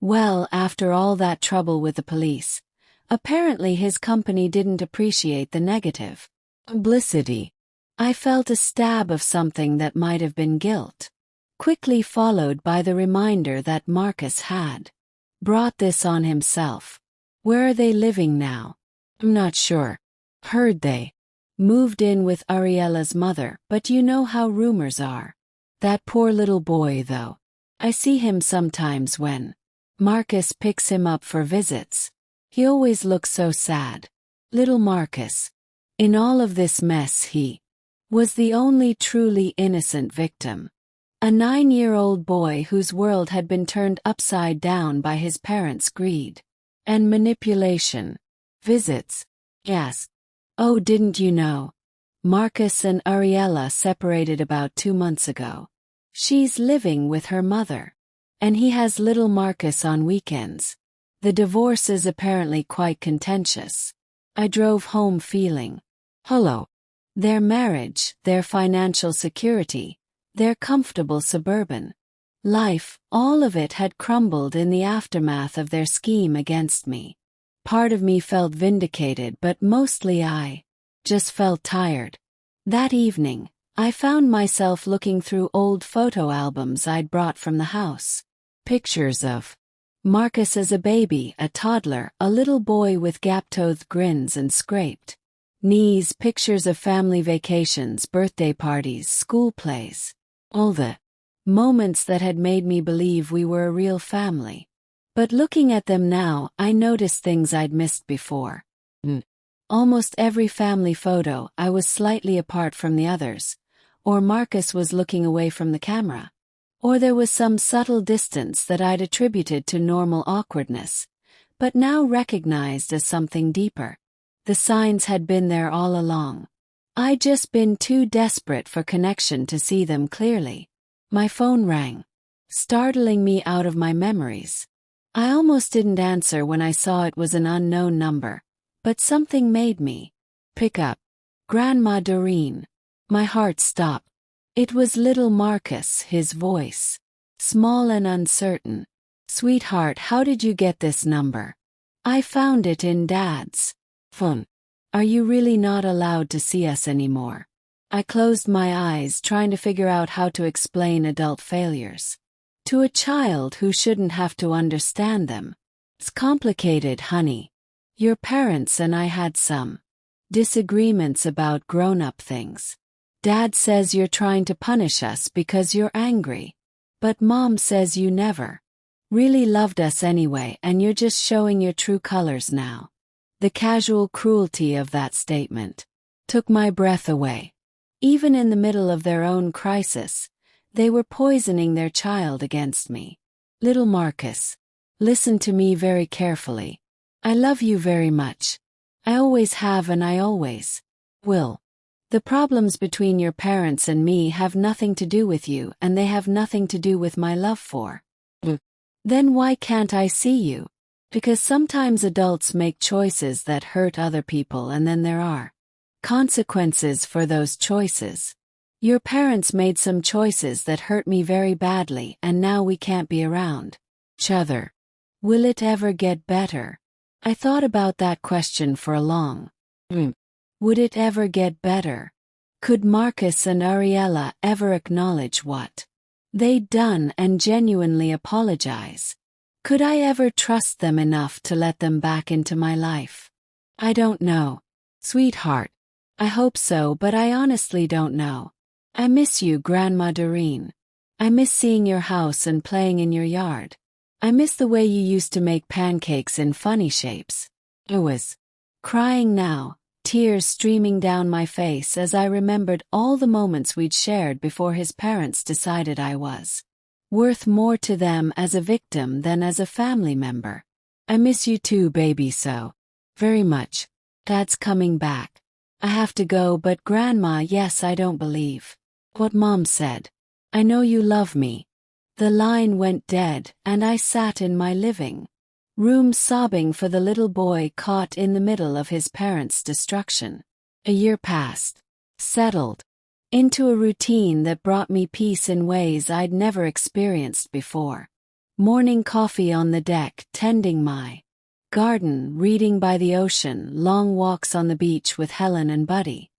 Well, after all that trouble with the police. Apparently his company didn't appreciate the negative publicity." I felt a stab of something that might have been guilt, quickly followed by the reminder that Marcus had brought this on himself. "Where are they living now?" "I'm not sure. Heard they moved in with Ariella's mother, but you know how rumors are. That poor little boy, though. I see him sometimes when Marcus picks him up for visits. He always looks so sad. Little Marcus. In all of this mess, he was the only truly innocent victim. A 9-year-old boy whose world had been turned upside down by his parents' greed and manipulation. Visits? Yes. Oh, didn't you know? Marcus and Ariella separated about 2 months ago. She's living with her mother. And he has little Marcus on weekends. The divorce is apparently quite contentious. I drove home feeling hollow. Their marriage, their financial security, their comfortable suburban life, all of it had crumbled in the aftermath of their scheme against me. Part of me felt vindicated, but mostly I just felt tired. That evening, I found myself looking through old photo albums I'd brought from the house. Pictures of Marcus as a baby, a toddler, a little boy with gap-toothed grins and scraped knees, pictures of family vacations, birthday parties, school plays. All the moments that had made me believe we were a real family. But looking at them now, I noticed things I'd missed before. Almost every family photo, I was slightly apart from the others, or Marcus was looking away from the camera. Or there was some subtle distance that I'd attributed to normal awkwardness, but now recognized as something deeper. The signs had been there all along. I'd just been too desperate for connection to see them clearly. My phone rang, startling me out of my memories. I almost didn't answer when I saw it was an unknown number, but something made me pick up. Grandma Doreen. My heart stopped. It was little Marcus, his voice, small and uncertain. "Sweetheart, how did you get this number?" "I found it in Dad's phone." "Are you really not allowed to see us anymore?" I closed my eyes, trying to figure out how to explain adult failures to a child who shouldn't have to understand them. "It's complicated, honey. Your parents and I had some disagreements about grown-up things. Dad says you're trying to punish us because you're angry. But Mom says you never really loved us anyway, and you're just showing your true colors now." The casual cruelty of that statement took my breath away. Even in the middle of their own crisis, they were poisoning their child against me. "Little Marcus, listen to me very carefully. I love you very much. I always have and I always will. The problems between your parents and me have nothing to do with you, and they have nothing to do with my love for you. Then why can't I see you? Because sometimes adults make choices that hurt other people, and then there are consequences for those choices. Your parents made some choices that hurt me very badly, and now we can't be around each other. Will it ever get better?" I thought about that question for a long time. Would it ever get better? Could Marcus and Ariella ever acknowledge what they'd done and genuinely apologize? Could I ever trust them enough to let them back into my life? I don't know. Sweetheart. I hope so, but I honestly don't know. I miss you, Grandma Doreen. I miss seeing your house and playing in your yard. I miss the way you used to make pancakes in funny shapes. I was crying now, tears streaming down my face as I remembered all the moments we'd shared before his parents decided I was worth more to them as a victim than as a family member. I miss you too, baby, so very much. Dad's coming back. I have to go, but Grandma, yes, I don't believe what Mom said. I know you love me. The line went dead, and I sat in my living room sobbing for the little boy caught in the middle of his parents' destruction. A year passed, settled into a routine that brought me peace in ways I'd never experienced before. Morning coffee on the deck, tending my garden, reading by the ocean, long walks on the beach with Helen and Buddy.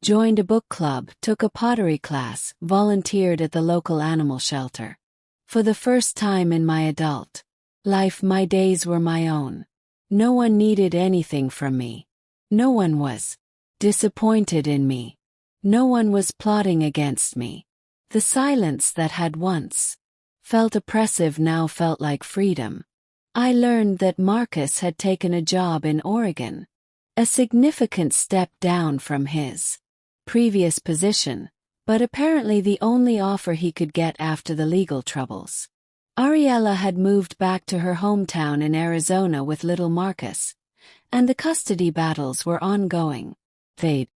Joined a book club, took a pottery class, volunteered at the local animal shelter. For the first time in my adult life, my days were my own. No one needed anything from me. No one was disappointed in me. No one was plotting against me. The silence that had once felt oppressive now felt like freedom. I learned that Marcus had taken a job in Oregon, a significant step down from his previous position, but apparently the only offer he could get after the legal troubles. Ariella had moved back to her hometown in Arizona with little Marcus, and the custody battles were ongoing. They'd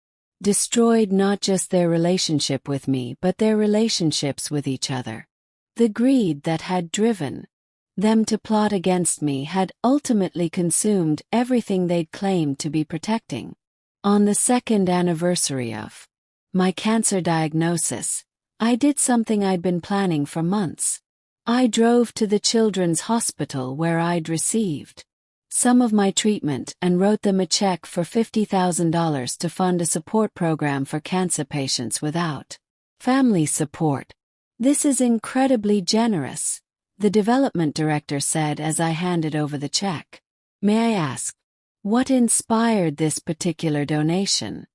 destroyed not just their relationship with me but their relationships with each other. The greed that had driven them to plot against me had ultimately consumed everything they'd claimed to be protecting. On the second anniversary of my cancer diagnosis, I did something I'd been planning for months. I drove to the children's hospital where I'd received some of my treatment and wrote them a check for $50,000 to fund a support program for cancer patients without family support. "This is incredibly generous," the development director said as I handed over the check. "May I ask, what inspired this particular donation?"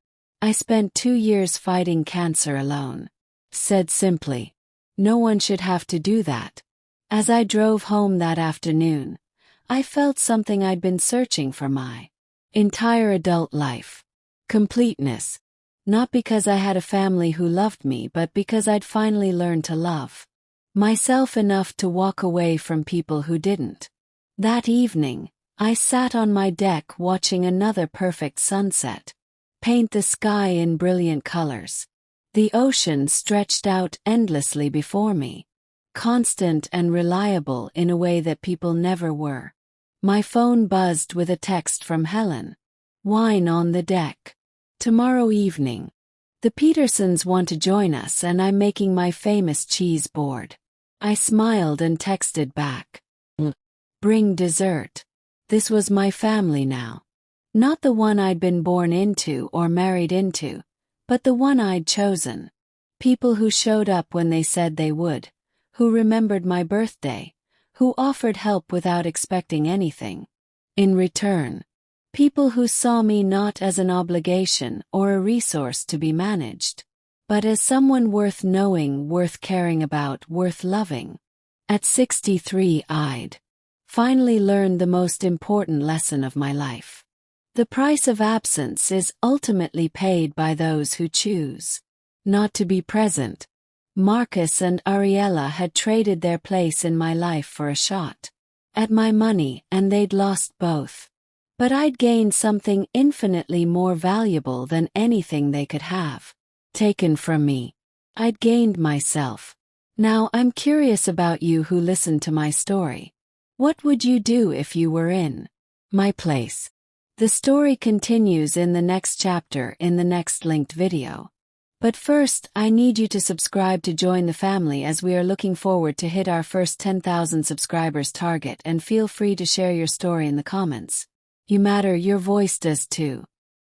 "I spent 2 years fighting cancer alone," said simply. "No one should have to do that." As I drove home that afternoon, I felt something I'd been searching for my entire adult life. Completeness. Not because I had a family who loved me, but because I'd finally learned to love myself enough to walk away from people who didn't. That evening, I sat on my deck watching another perfect sunset paint the sky in brilliant colors. The ocean stretched out endlessly before me, constant and reliable in a way that people never were. My phone buzzed with a text from Helen. Wine on the deck. Tomorrow evening. The Petersons want to join us and I'm making my famous cheese board. I smiled and texted back. Bring dessert. This was my family now. Not the one I'd been born into or married into, but the one I'd chosen. People who showed up when they said they would, who remembered my birthday, who offered help without expecting anything in return. People who saw me not as an obligation or a resource to be managed, but as someone worth knowing, worth caring about, worth loving. At 63, I'd finally learned the most important lesson of my life. The price of absence is ultimately paid by those who choose not to be present. Marcus and Ariella had traded their place in my life for a shot at my money, and they'd lost both. But I'd gained something infinitely more valuable than anything they could have taken from me. I'd gained myself. Now I'm curious about you who listened to my story. What would you do if you were in my place? The story continues in the next chapter in the next linked video. But first, I need you to subscribe to join the family as we are looking forward to hit our first 10,000 subscribers target, and feel free to share your story in the comments. You matter, your voice does too.